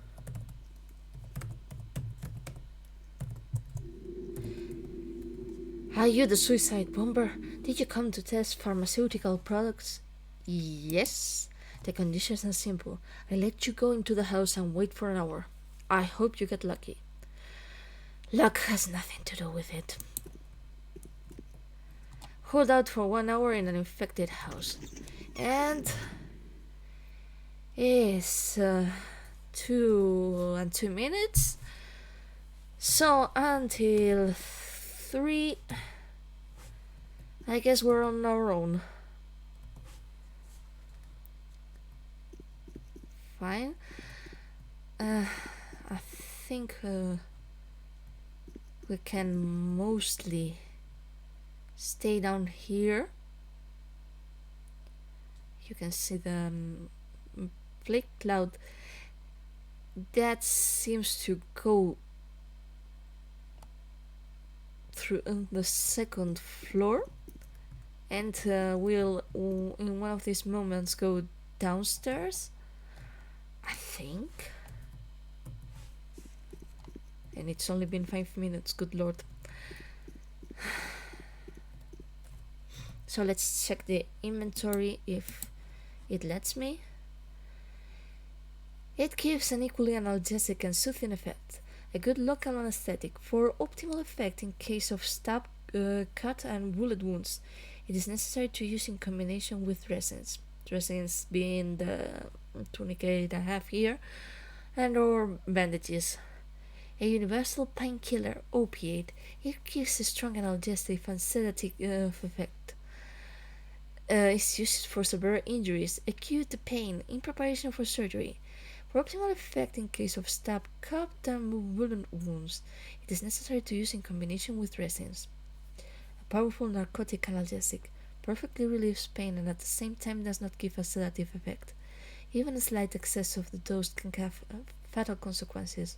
Are you the suicide bomber? Did you come to test pharmaceutical products? Yes. The conditions are simple. I let you go into the house and wait for an hour. I hope you get lucky. Luck has nothing to do with it. Hold out for 1 hour in an infected house. And it's 2 minutes. So until 3, I guess we're on our own. Fine. I think we can mostly stay down here. You can see the flake cloud that seems to go through the second floor, and we'll in one of these moments go downstairs, I think. And it's only been 5 minutes, good lord. So let's check the inventory if it lets me. It gives an equally analgesic and soothing effect, a good local anesthetic for optimal effect in case of stab, cut and bullet wounds. It is necessary to use in combination with resins. Resins being the tourniquet I have here, and or bandages. A universal painkiller opiate, it gives a strong analgesic and sedative effect. It's used for severe injuries, acute pain, in preparation for surgery. For optimal effect in case of stab, cut, and bullet wounds, it is necessary to use in combination with resins. A powerful narcotic analgesic, perfectly relieves pain and at the same time does not give a sedative effect. Even a slight excess of the dose can have fatal consequences.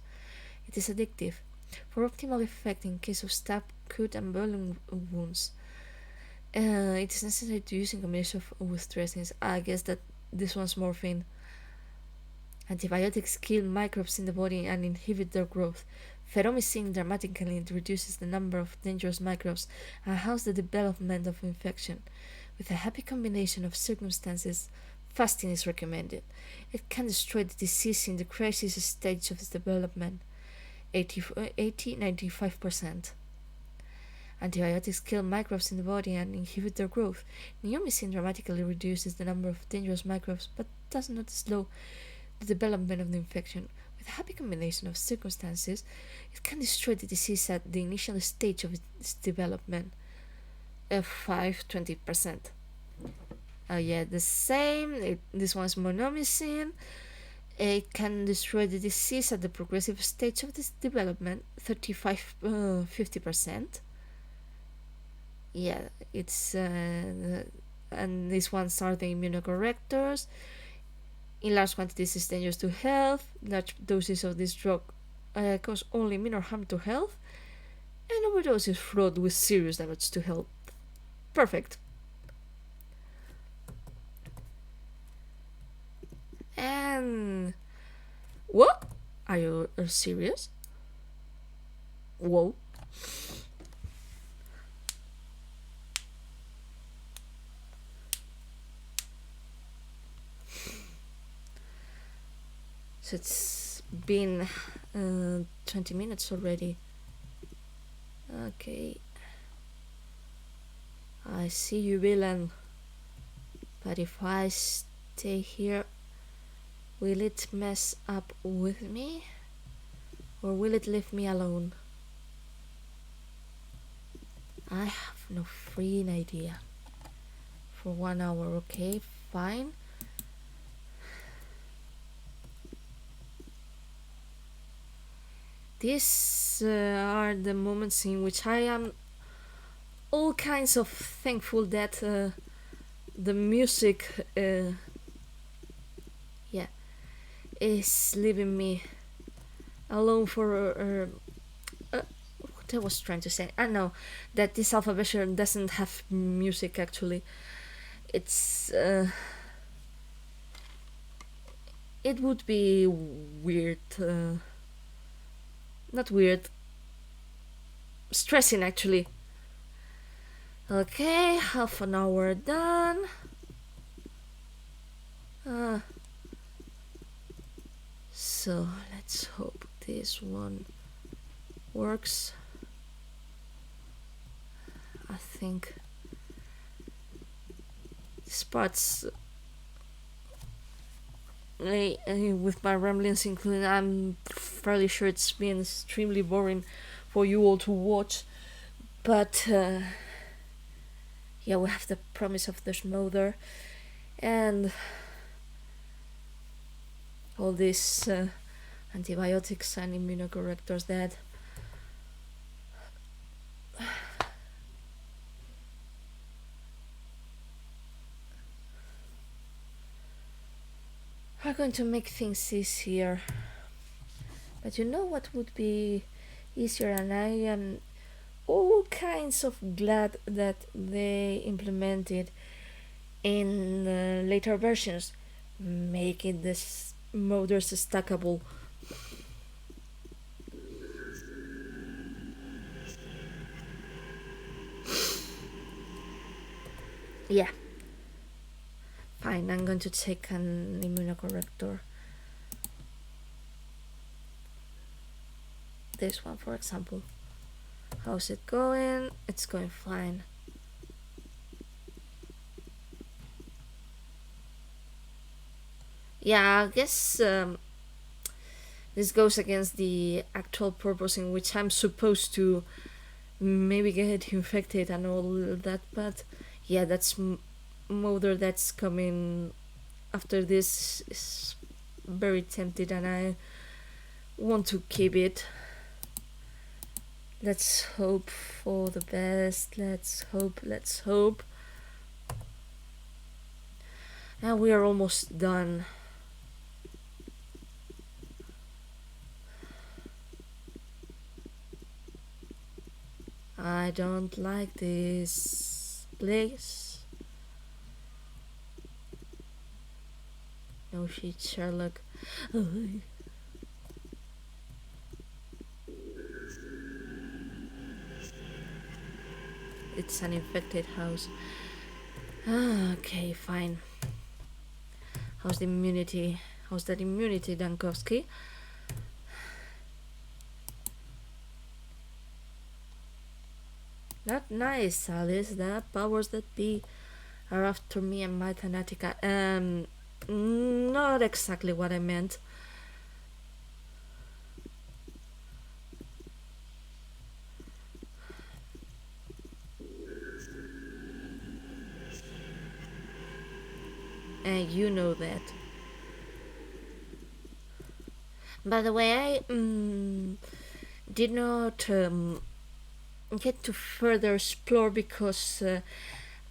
It is addictive. For optimal effect in case of stab, cut, and bullet wounds, it is necessary to use in combination with dressings. I guess that this one's morphine. Antibiotics kill microbes in the body and inhibit their growth. Ferromycin dramatically reduces the number of dangerous microbes and halts the development of infection. With a happy combination of circumstances, fasting is recommended. It can destroy the disease in the crisis stage of its development, 80-95%. Antibiotics kill microbes in the body and inhibit their growth. Neomycin dramatically reduces the number of dangerous microbes but does not slow the development of the infection. With a happy combination of circumstances, it can destroy the disease at the initial stage of its development, 5-20%. Yeah, the same. This one's monomycin. It can destroy the disease at the progressive stage of this development, 35-50%. Yeah, it's and these ones are the immunocorrectors. In large quantities, it's dangerous to health. Large doses of this drug cause only minor harm to health, and overdose is fraught with serious damage to health. Perfect. And what? Are you serious? Whoa. So it's been 20 minutes already. Okay. I see you, villain. But if I stay here, will it mess up with me? Or will it leave me alone? I have no freaking idea. For 1 hour, okay, fine. These are the moments in which I am all kinds of thankful that the music is leaving me alone for what I was trying to say. I know that this alpha version doesn't have music actually. It's it would be weird, not weird, stressing actually. Okay, half an hour done. So let's hope this one works. I think this part's with my ramblings included, I'm fairly sure it's been extremely boring for you all to watch. But yeah, we have the promise of the smother and all these antibiotics and immunocorrectors that are going to make things easier. But you know what would be easier, and I am all kinds of glad that they implemented in later versions, making this motors stackable. Yeah, fine, I'm going to take an immunocorrector. This one, for example. How's it going? It's going fine. Yeah, I guess this goes against the actual purpose in which I'm supposed to maybe get infected and all that, but yeah, that's mother that's coming after this is very tempted and I want to keep it. Let's hope for the best. Let's hope. Now we are almost done. I don't like this place. No shit, Sherlock. It's an infected house. Okay, fine. How's the immunity? How's that immunity, Dankowski? Not nice, Alys. The powers that be are after me and my Thanatica. Not exactly what I meant. And you know that. By the way, I did not get to further explore because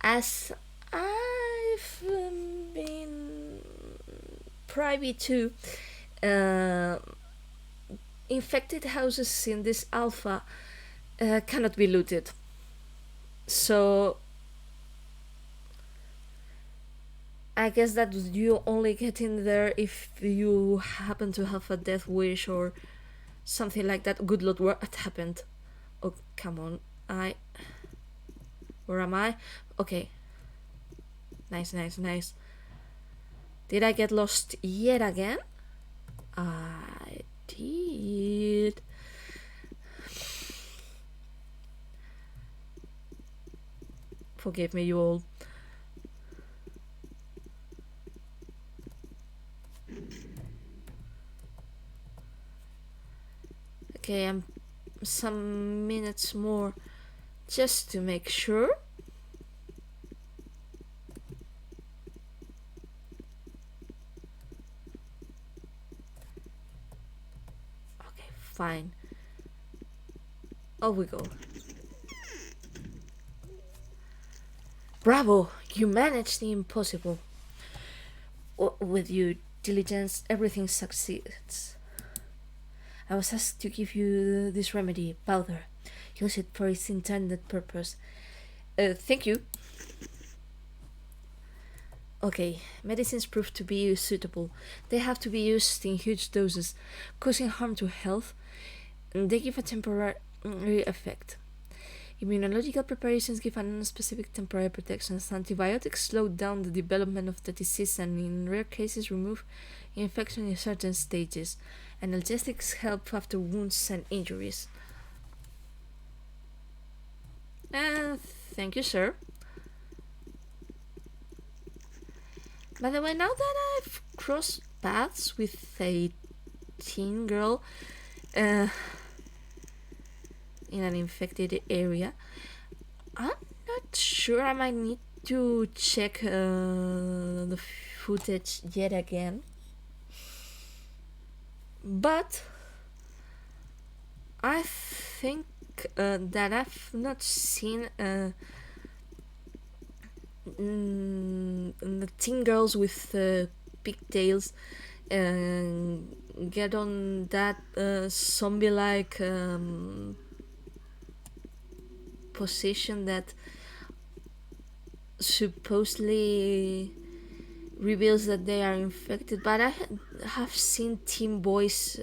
as I've been privy to, infected houses in this alpha cannot be looted. So I guess that you only get in there if you happen to have a death wish or something like that. Good lord, what happened? Oh, come on. Where am I? Okay. Nice. Did I get lost yet again? I did. Forgive me, you all. Okay, I'm some minutes more just to make sure. Okay, fine. Off we go. Bravo! You managed the impossible. With your diligence, everything succeeds. I was asked to give you this remedy, powder. Use it for its intended purpose. Thank you. Okay, medicines prove to be suitable. They have to be used in huge doses, causing harm to health, and they give a temporary effect. Immunological preparations give a non-specific temporary protection. Antibiotics slow down the development of the disease and in rare cases remove infection in certain stages. Analgesics help after wounds and injuries. Thank you, sir. By the way, now that I've crossed paths with a teen girl uh, in an infected area. I'm not sure. I might need to check the footage yet again. But I think that I've not seen the teen girls with pigtails get on that zombie-like position that supposedly reveals that they are infected, but I have seen teen boys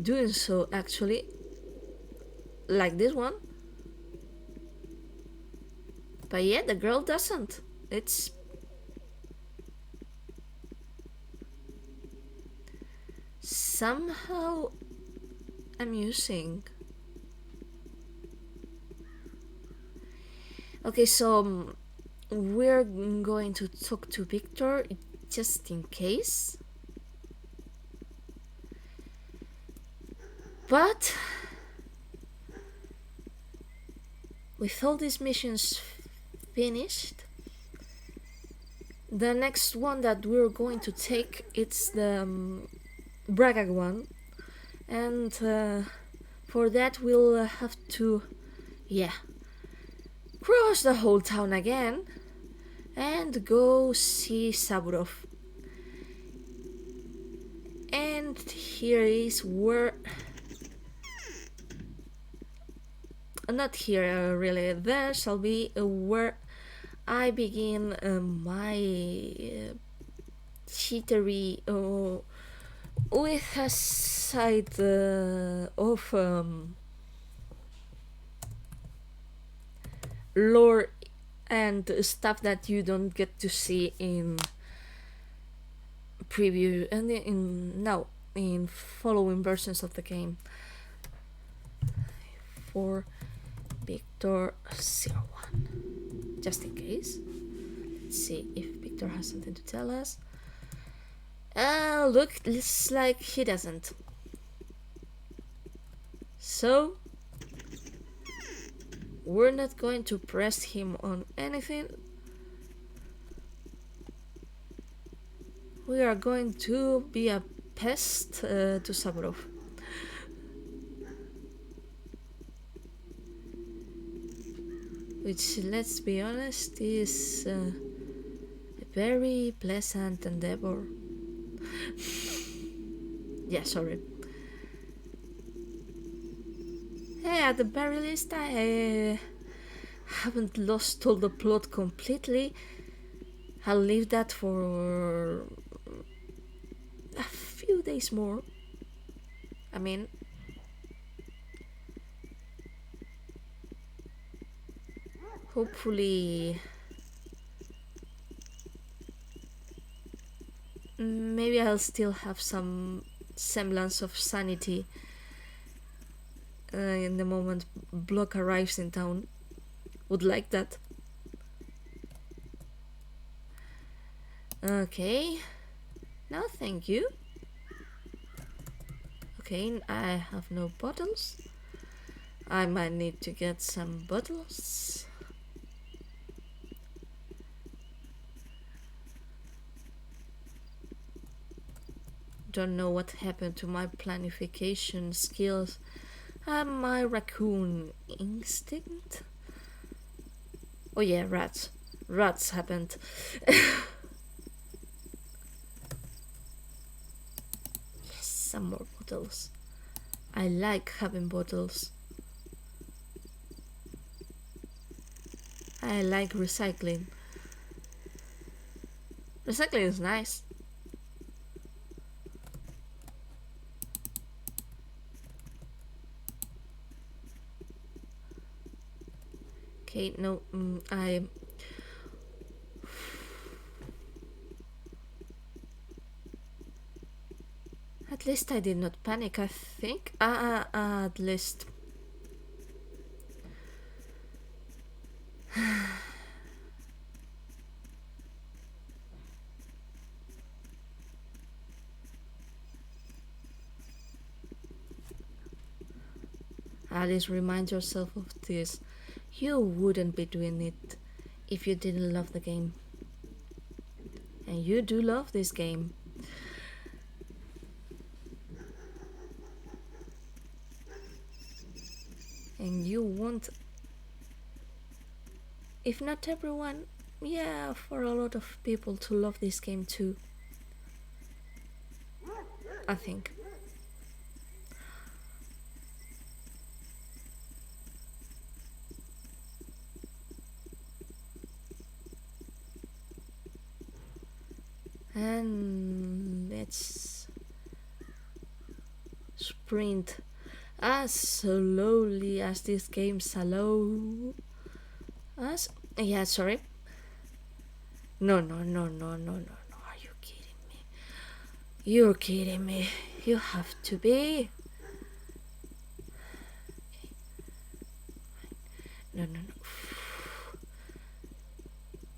doing so actually, like this one. But yeah, the girl doesn't. It's somehow amusing. Okay, so we're going to talk to Victor just in case. But with all these missions finished, the next one that we're going to take, it's the Braga one, and for that we'll have to, cross the whole town again and go see Saburov. And here is where, not here really, there shall be where I begin my cheatery with a side of lore and stuff that you don't get to see in preview and in following versions of the game. For Victor 01, just in case. Let's see if Victor has something to tell us. Look, looks like he doesn't. So we're not going to press him on anything. We are going to be a pest to Saburov. Which, let's be honest, is a very pleasant endeavor. Yeah, sorry. Hey, at the very least, I haven't lost all the plot completely. I'll leave that for a few days more. I mean, hopefully, maybe I'll still have some semblance of sanity in the moment Block arrives in town. Would like that. Okay. No, thank you. Okay, I have no bottles. I might need to get some bottles. Don't know what happened to my planification skills and my raccoon instinct. Oh yeah, rats. Rats happened. Yes, some more bottles. I like having bottles. I like recycling. Recycling is nice. Okay, no, At least I did not panic, I think. At least. Alice, remind yourself of this. You wouldn't be doing it if you didn't love the game. And you do love this game. And you want, if not everyone, yeah, for a lot of people to love this game too. I think. And let's sprint as slowly as this game's allow us. Yeah, sorry. No. Are you kidding me? You're kidding me. You have to be. No.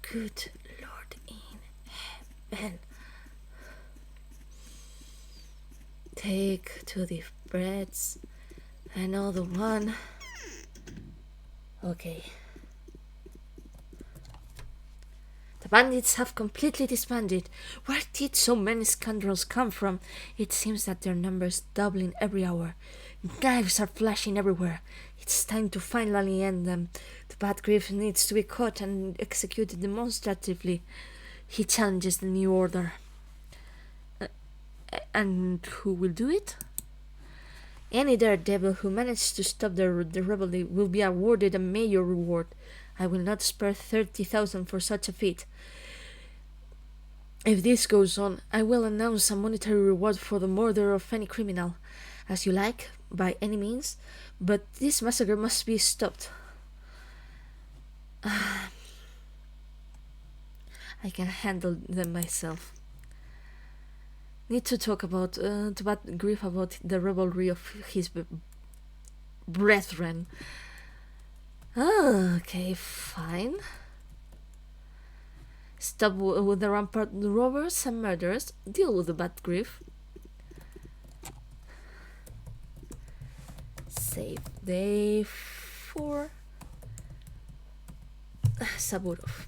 Good Lord in heaven. Take 2 deep breaths. Another one. Okay. The bandits have completely disbanded. Where did so many scoundrels come from? It seems that their numbers doubling every hour. Knives are flashing everywhere. It's time to finally end them. The bad grief needs to be caught and executed demonstratively. He challenges the new order. And who will do it? Any daredevil who manages to stop the rebellion will be awarded a major reward. I will not spare 30,000 for such a feat. If this goes on, I will announce a monetary reward for the murder of any criminal. As you like, by any means, but this massacre must be stopped. I can handle them myself. Need to talk about to bad grief about the revelry of his brethren. Okay, fine. Stop with the rampart robbers and murderers. Deal with the bad grief. Save day 4. Saburov.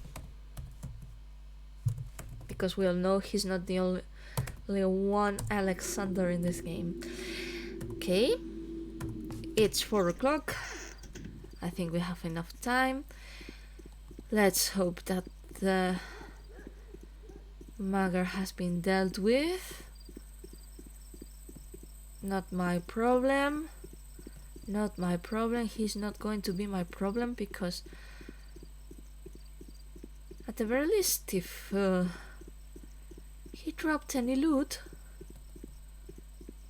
Because we all know he's not the only one Alexander in this game. Okay. It's 4 o'clock. I think we have enough time. Let's hope that the mugger has been dealt with. Not my problem. Not my problem. He's not going to be my problem because at the very least if he dropped any loot,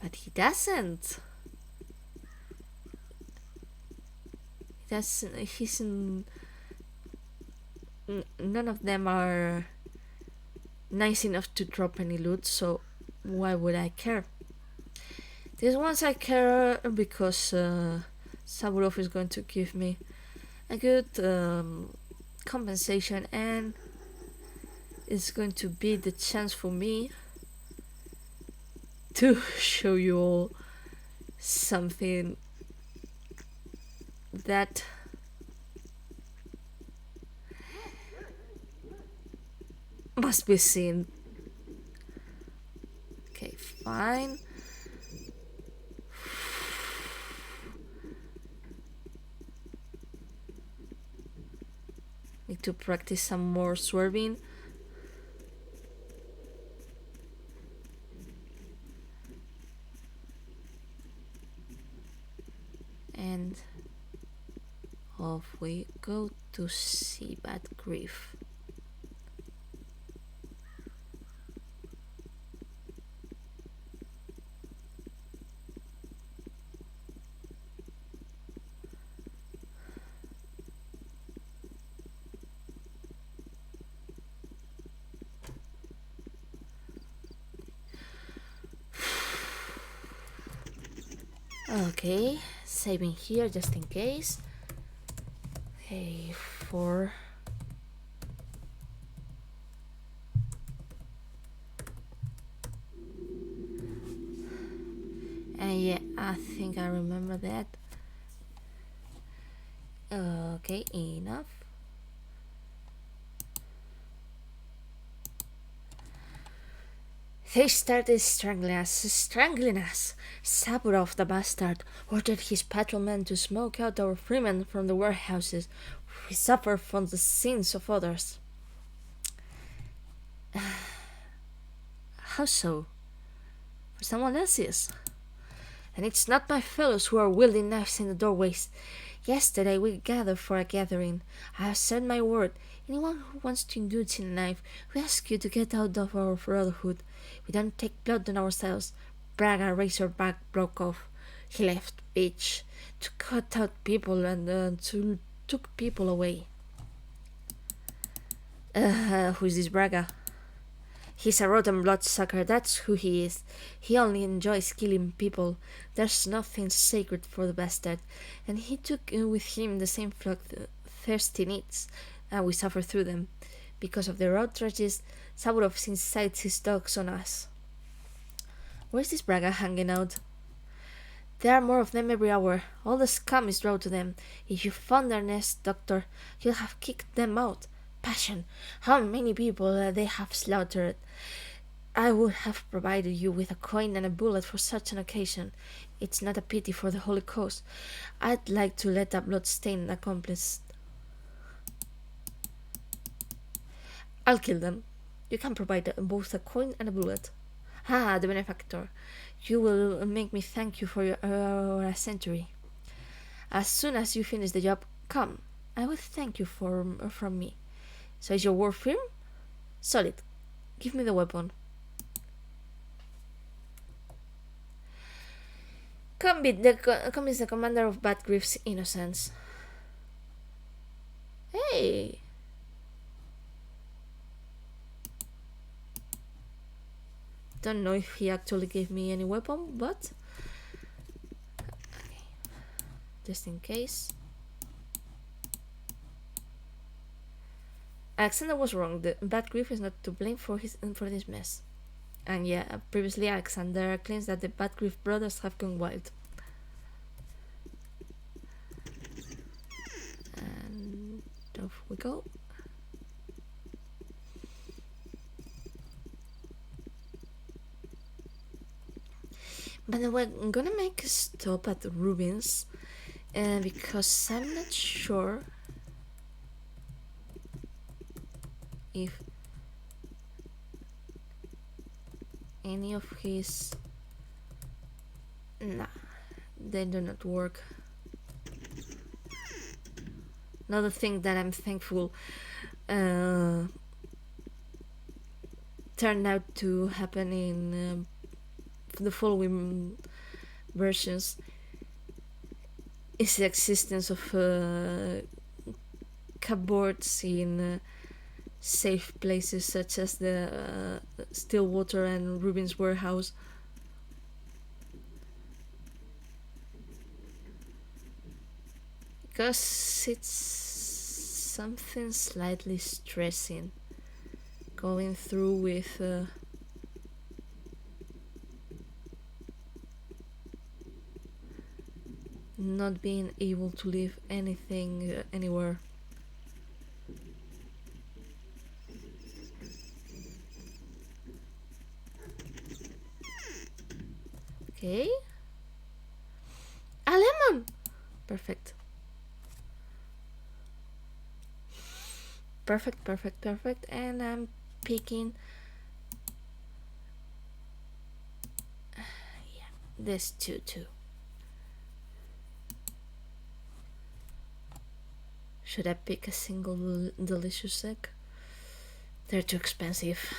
but he doesn't. He's none of them are nice enough to drop any loot, so why would I care? These ones I care because Saburov is going to give me a good compensation, and it's going to be the chance for me to show you all something that must be seen. Okay, fine. Need to practice some more swerving. And off we go to see bad grief. Okay, saving here just in case. Okay, 4. And yeah, I think I remember that. Okay, enough. They started strangling us. Saburov, the bastard, ordered his patrolmen to smoke out our freemen from the warehouses. We suffer from the sins of others. How so? For someone else's. And it's not my fellows who are wielding knives in the doorways. Yesterday we gathered for a gathering. I have said my word. Anyone who wants to indulge in a knife, we ask you to get out of our brotherhood. We don't take blood on ourselves. Braga Razorback broke off. He left, bitch, to cut out people and to took people away. Who is this Braga? He's a rotten bloodsucker, that's who he is. He only enjoys killing people. There's nothing sacred for the bastard. And he took with him the same flock thirsty needs, and we suffer through them. Because of their outrages, Saburov incites his dogs on us. Where's this Braga hanging out? There are more of them every hour. All the scum is drawn to them. If you found their nest, Doctor, you'll have kicked them out. Passion! How many people they have slaughtered! I would have provided you with a coin and a bullet for such an occasion. It's not a pity for the holy cause. I'd like to let a blood-stained accomplice. I'll kill them. You can provide both a coin and a bullet. Ah, the benefactor. You will make me thank you for a century. As soon as you finish the job, come. I will thank you from me. So is your word firm? Solid. Give me the weapon. Come is the commander of Batgriff's innocence. Hey! Don't know if he actually gave me any weapon, but... Okay. Just in case. Alexander was wrong. The Batgriff is not to blame for this mess. And yeah, previously Alexander claims that the Batgriff brothers have gone wild. And off we go. By the way, I'm gonna make a stop at Rubin's because I'm not sure if any of his... Nah, they do not work. Another thing that I'm thankful turned out to happen in the following versions is the existence of cupboards in safe places such as the Stillwater and Rubin's warehouse. Because it's something slightly stressing going through with not being able to leave anything anywhere. Okay. A lemon! Perfect. Perfect. And I'm picking... yeah, this too. Should I pick a single delicious egg? They're too expensive.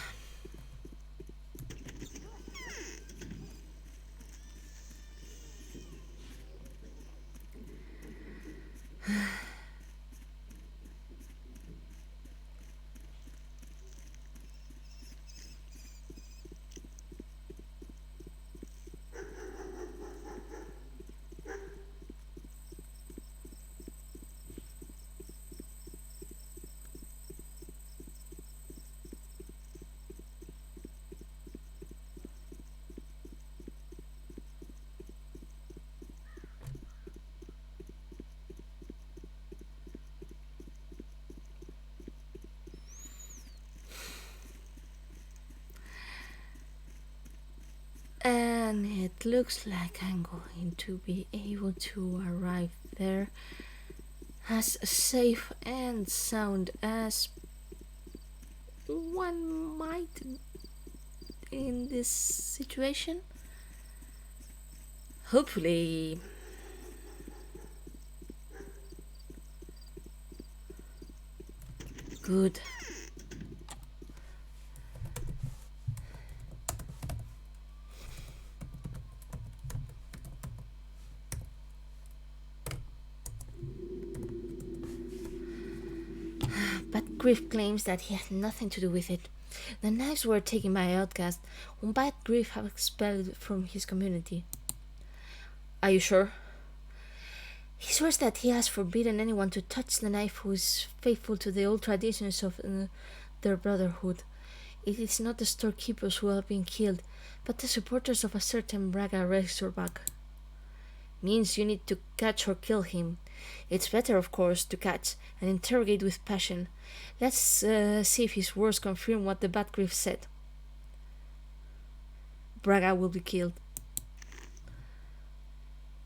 It looks like I'm going to be able to arrive there as safe and sound as one might in this situation. Hopefully. Good. But Griff claims that he had nothing to do with it. The knives were taken by Outcast, whom Bad Griff have expelled from his community. Are you sure? He swears that he has forbidden anyone to touch the knife who is faithful to the old traditions of their brotherhood. It is not the storekeepers who have been killed, but the supporters of a certain Braga Razorback. Means you need to catch or kill him. It's better, of course, to catch and interrogate with passion. Let's see if his words confirm what the Batgriff said. Braga will be killed.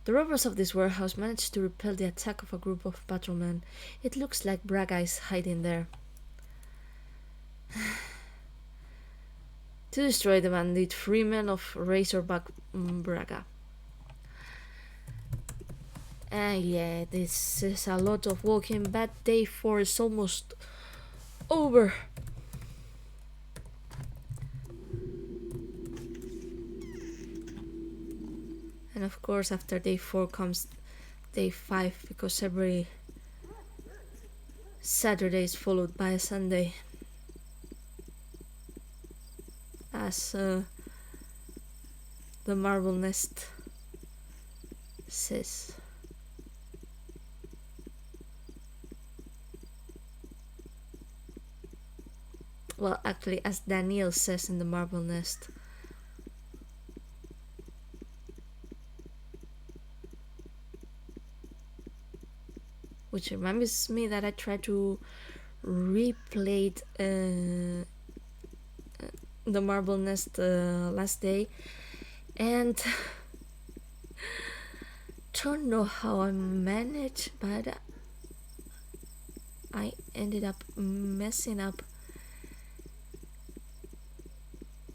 The robbers of this warehouse managed to repel the attack of a group of patrolmen. It looks like Braga is hiding there. To destroy the bandit, freemen of Razorback Braga. Yeah, this is a lot of walking, but day 4 is almost over. And of course after day 4 comes day 5, because every Saturday is followed by a Sunday. As the Marble Nest says. Well, actually, as Daniel says in the Marble Nest. Which reminds me that I tried to replay the Marble Nest last day, and don't know how I managed, but I ended up messing up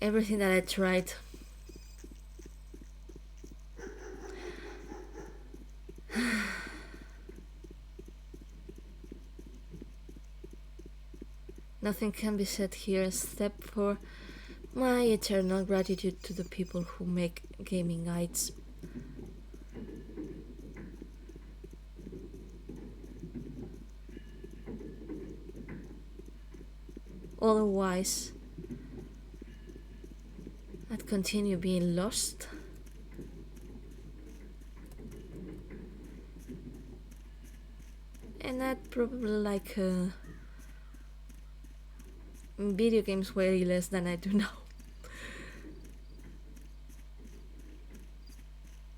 everything that I tried. Nothing can be said here except for my eternal gratitude to the people who make gaming guides. Otherwise, I'd continue being lost. And I'd probably like video games way less than I do now.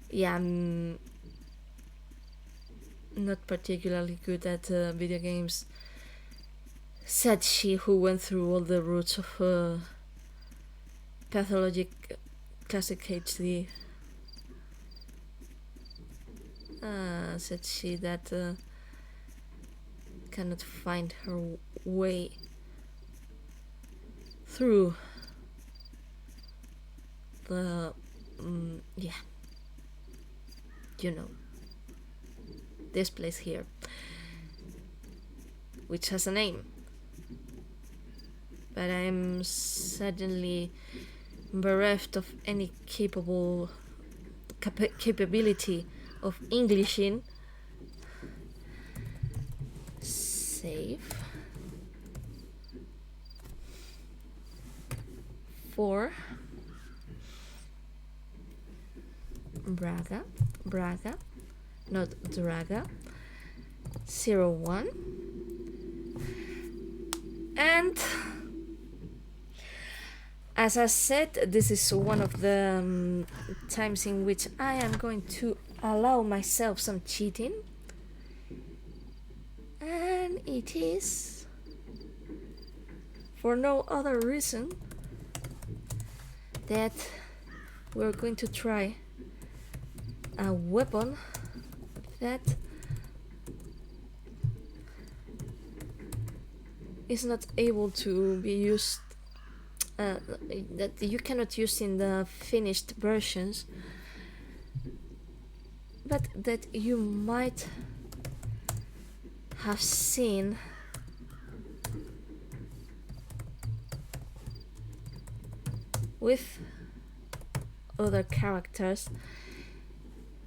Yeah, I'm not particularly good at video games, said she, who went through all the routes of Pathologic Classic HD. Said she that cannot find her way through the yeah, you know, this place here, which has a name, but I'm suddenly bereft of any capability of Englishing. Save for Braga, not Draga, 01, and as I said, this is one of the times in which I am going to allow myself some cheating, and it is for no other reason that we're going to try a weapon that is not able to be used, that you cannot use in the finished versions, but that you might have seen with other characters,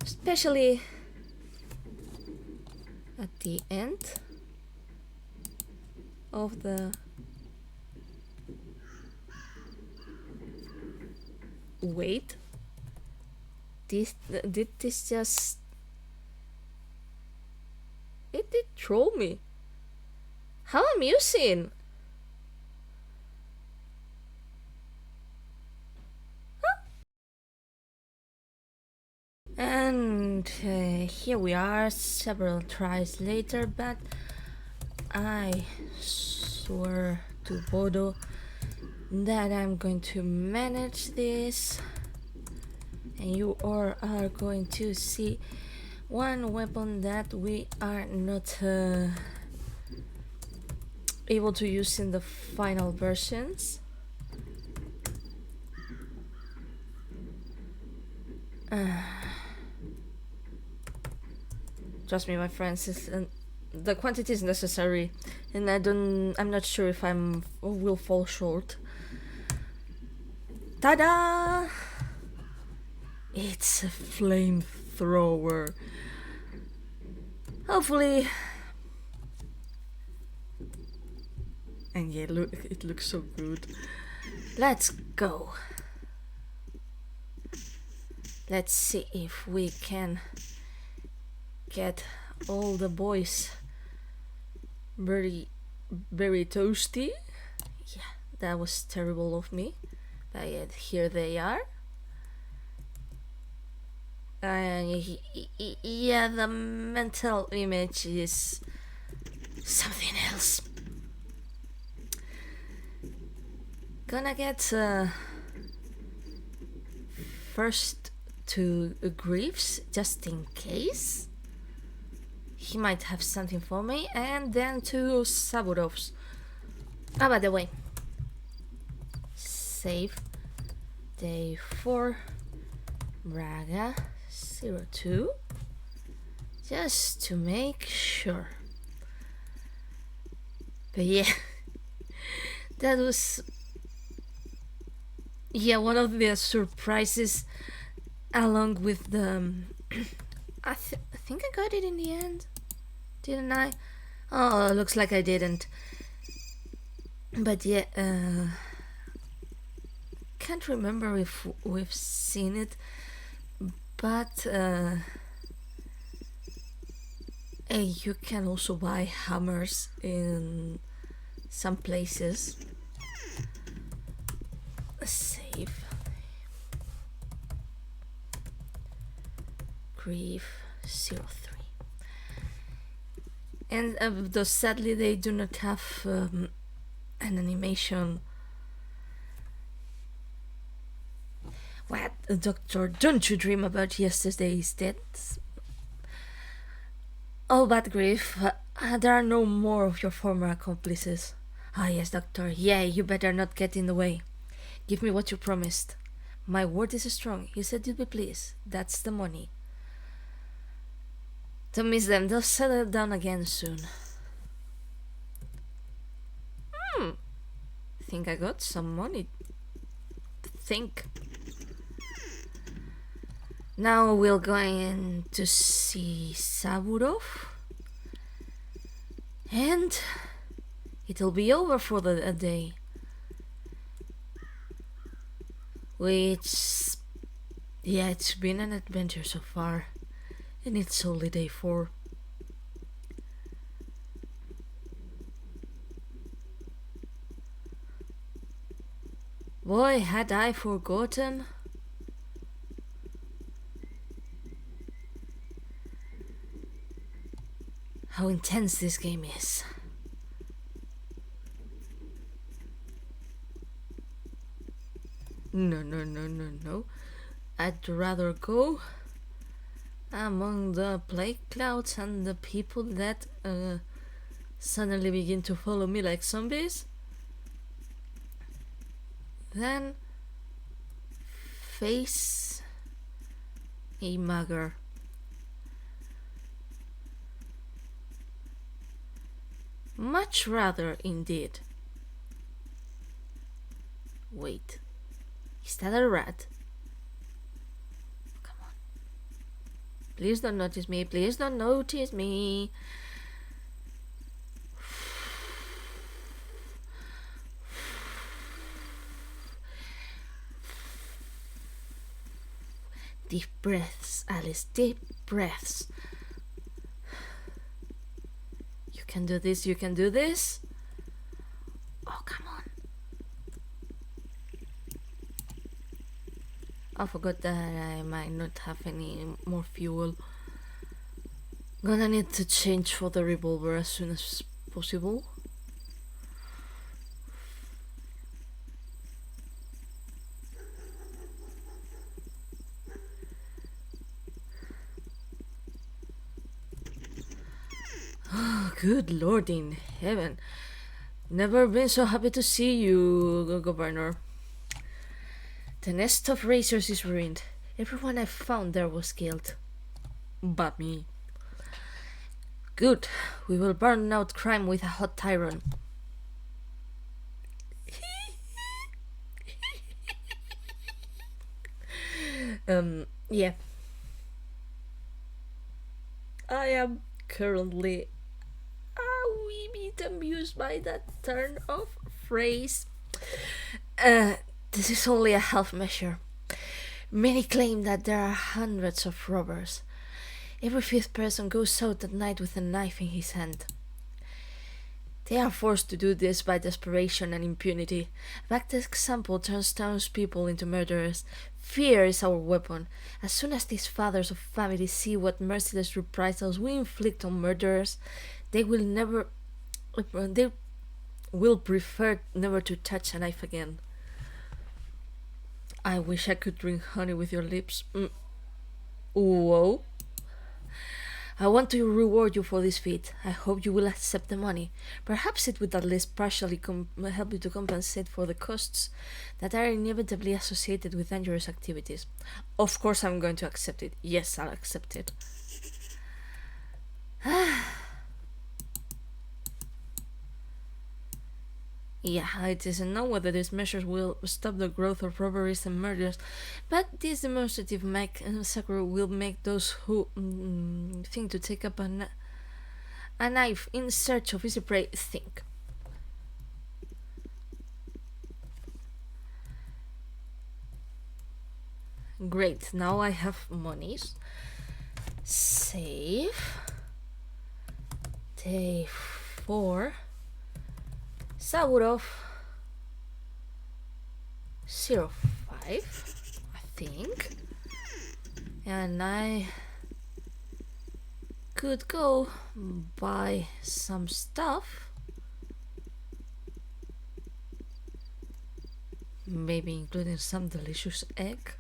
especially at the end of the wait. Did this just... It did troll me. How amusing! And here we are, several tries later, but I swear to Bodo that I'm going to manage this, and you all are going to see one weapon that we are not able to use in the final versions. Trust me, my friends, the quantity is necessary, and I'm not sure if will fall short. Ta-da! It's a flamethrower. Hopefully. And yeah, look, it looks so good. Let's go. Let's see if we can get all the boys very toasty. Yeah, that was terrible of me. But yet here they are. Yeah, the mental image is something else. Gonna get first to Greaves, just in case. He might have something for me, and then to Saburovs. Ah, by the way, save day 4, Braga 02, just to make sure. But yeah, that was one of the surprises, along with the I think I got it in the end, didn't I? Oh, looks like I didn't. But yeah, can't remember if we've seen it, but you can also buy hammers in some places. Save. Grief 03. And though sadly they do not have an animation. What, Doctor, don't you dream about yesterday's deaths? Oh, but Grief, there are no more of your former accomplices. Ah, yes, Doctor, yeah, you better not get in the way. Give me what you promised. My word is strong. You said you'd be pleased. That's the money. Don't miss them. They'll settle down again soon. Think I got some money. Think. Now we're going to see Saburov. And it'll be over for the day. Which, yeah, it's been an adventure so far, and it's only day 4. Boy, had I forgotten. How intense this game is. No. I'd rather go among the plague clouds and the people that suddenly begin to follow me like zombies, then face a mugger. Much rather, indeed. Wait, is that a rat? Come on. Please don't notice me, please don't notice me. Deep breaths, Alys, deep breaths. You can do this, you can do this. Oh, come on. I forgot that I might not have any more fuel. Gonna need to change for the revolver as soon as possible. Oh, good Lord in heaven. Never been so happy to see you, Governor. The nest of razors is ruined. Everyone I found there was killed. But me. Good. We will burn out crime with a hot iron. Yeah. I am currently a wee bit amused by that turn of phrase. This is only a half measure. Many claim that there are hundreds of robbers. Every fifth person goes out at night with a knife in his hand. They are forced to do this by desperation and impunity. That example turns townspeople into murderers. Fear is our weapon. As soon as these fathers of families see what merciless reprisals we inflict on murderers, they will prefer never to touch a knife again. I wish I could drink honey with your lips. Whoa. I want to reward you for this feat. I hope you will accept the money. Perhaps it would at least partially help you to compensate for the costs that are inevitably associated with dangerous activities. Of course I'm going to accept it. Yes, I'll accept it. Yeah, it isn't known whether these measures will stop the growth of robberies and murders, but this demonstrative massacre will make those who think to take up a knife in search of easy prey think. Great, now I have monies. Save. Day 4. Saburov 05, I think, and I could go buy some stuff, maybe including some delicious egg.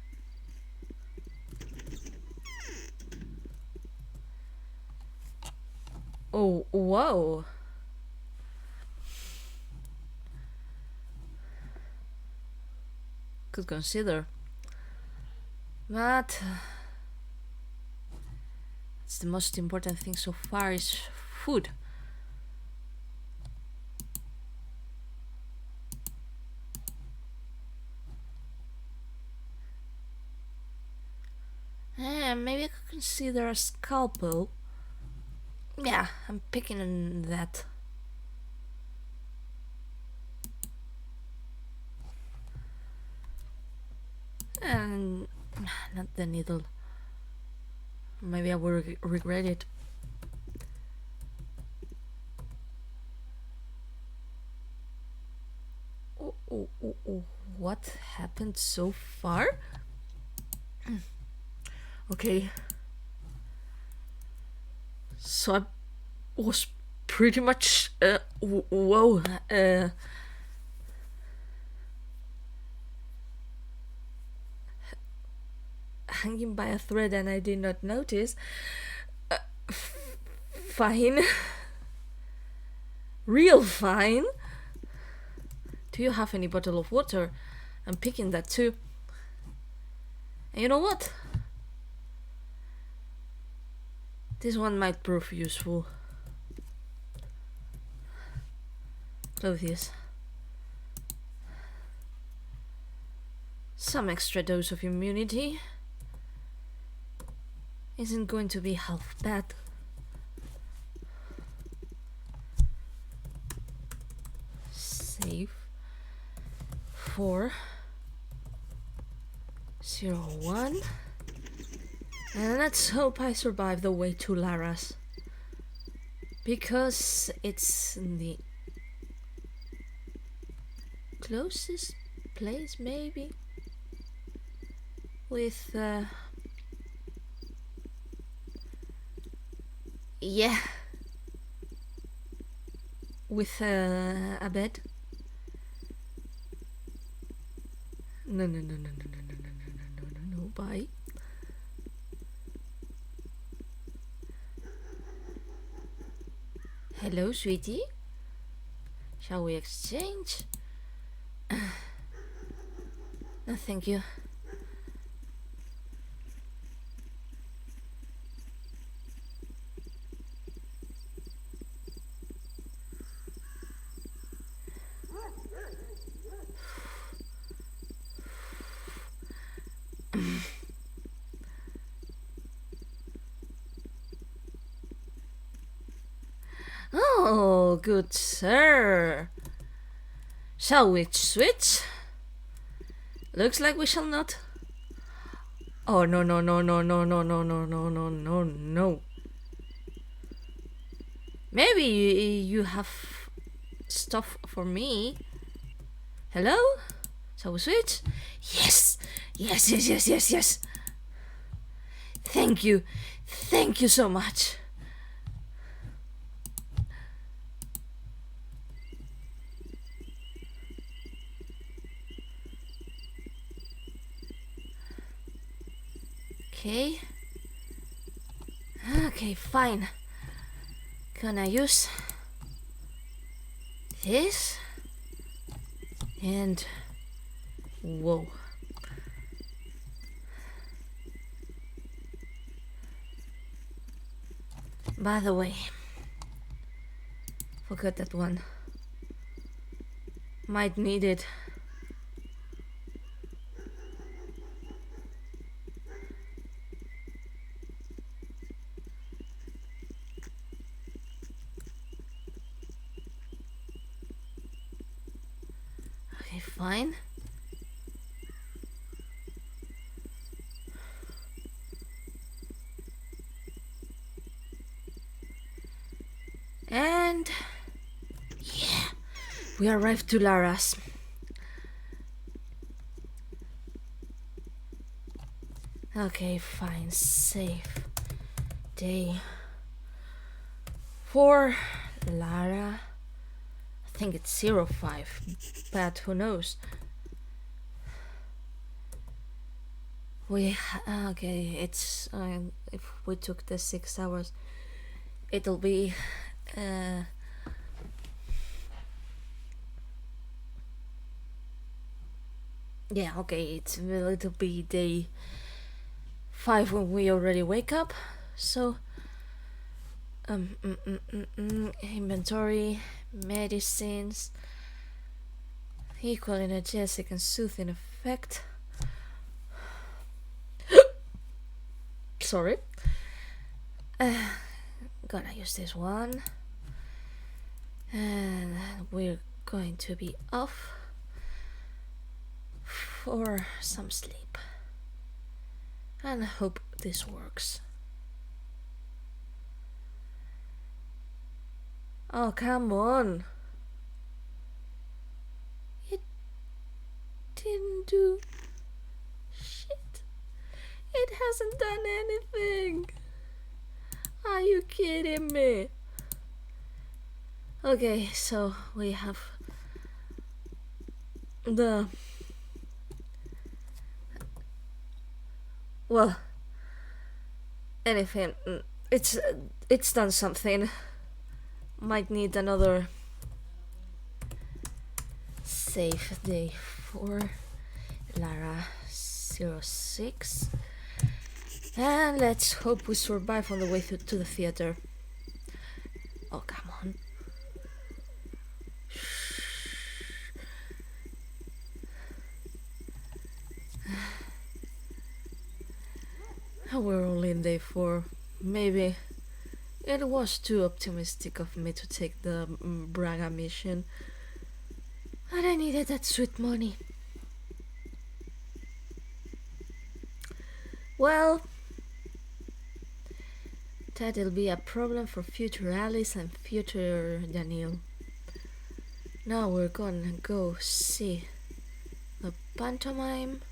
Oh, whoa. Could consider, but it's the most important thing so far is food. Maybe I could consider a scalpel. Yeah, I'm picking on that. And not the needle. Maybe I will regret it. What happened so far? Okay. So I was pretty much whoa. hanging by a thread and I did not notice. Fine. Real fine. Do you have any bottle of water? I'm picking that too. And you know what? This one might prove useful. Clothes. Some extra dose of immunity isn't going to be half bad. Save 401. And let's hope I survive the way to Lara's, because it's the closest place, maybe, with yeah, with a bed. No, bye. Hello, sweetie. Shall we exchange? No, thank you. Oh, good sir. Shall we switch? Looks like we shall not. Oh, no. Maybe you have stuff for me. Hello? Shall we switch? Yes. Thank you so much. Okay, fine. Gonna use this and whoa. By the way, forgot that one. Might need it. Okay, fine. And yeah, we arrived to Lara's. Okay, fine. Save day 4 Lara. I think it's 05, but who knows? Okay, it's if we took the 6 hours, it'll be yeah, okay, it'll be day 5 when we already wake up. So inventory, medicines, equal energetic and soothing effect. Sorry. Gonna use this one, and we're going to be off for some sleep, and I hope this works. Oh, come on. It didn't do shit. It hasn't done anything. Are you kidding me? Okay, so we have well, anything. It's done something. Might need another save day for Lara 06. And let's hope we survive on the way to the theater. Oh, come on. We're only in day 4. Maybe it was too optimistic of me to take the Braga mission. And I needed that sweet money. Well, that'll be a problem for future Alys and future Daniel. Now we're gonna go see the pantomime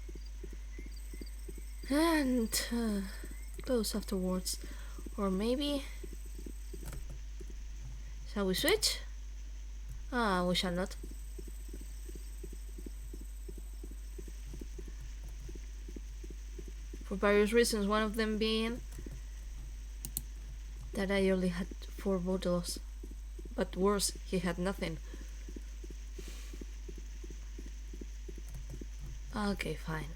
and close afterwards. Or maybe... Shall we switch? We shall not. For various reasons, one of them being that I only had 4 bottles. But worse, he had nothing. Okay, fine.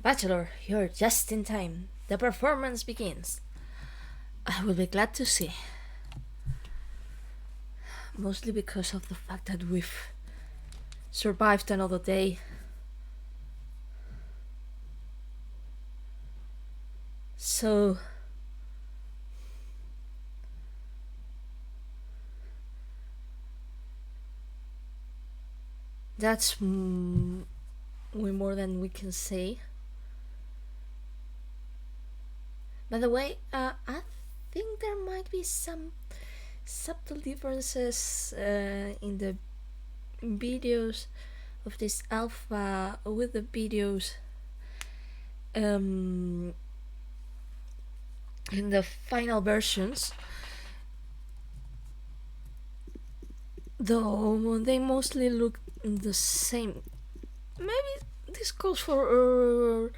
Bachelor, you're just in time. The performance begins. I will be glad to see. Mostly because of the fact that we've survived another day. So... that's way more than we can say. By the way, I think there might be some subtle differences in the videos of this alpha with the videos in the final versions, though they mostly look the same. Maybe this calls for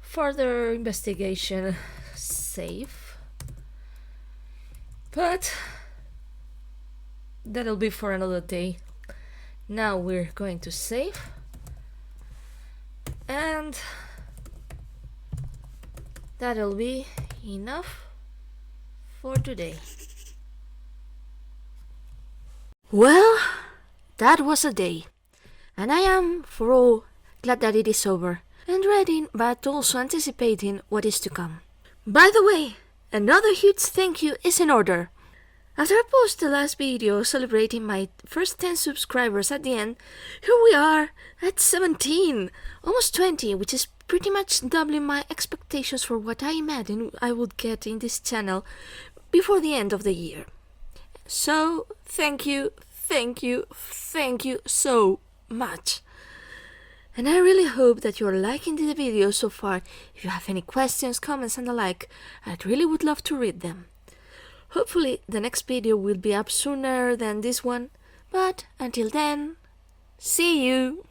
further investigation. Safe, but that'll be for another day. Now we're going to save, and that'll be enough for today. Well, that was a day, and I am, for all, glad that it is over, and ready, but also anticipating what is to come. By the way, another huge thank you is in order. After I posted the last video celebrating my first 10 subscribers at the end, here we are at 17, almost 20, which is pretty much doubling my expectations for what I imagined I would get in this channel before the end of the year. So, thank you so much. And I really hope that you're liking the video so far. If you have any questions, comments and the like, I'd really would love to read them. Hopefully the next video will be up sooner than this one, but until then, see you!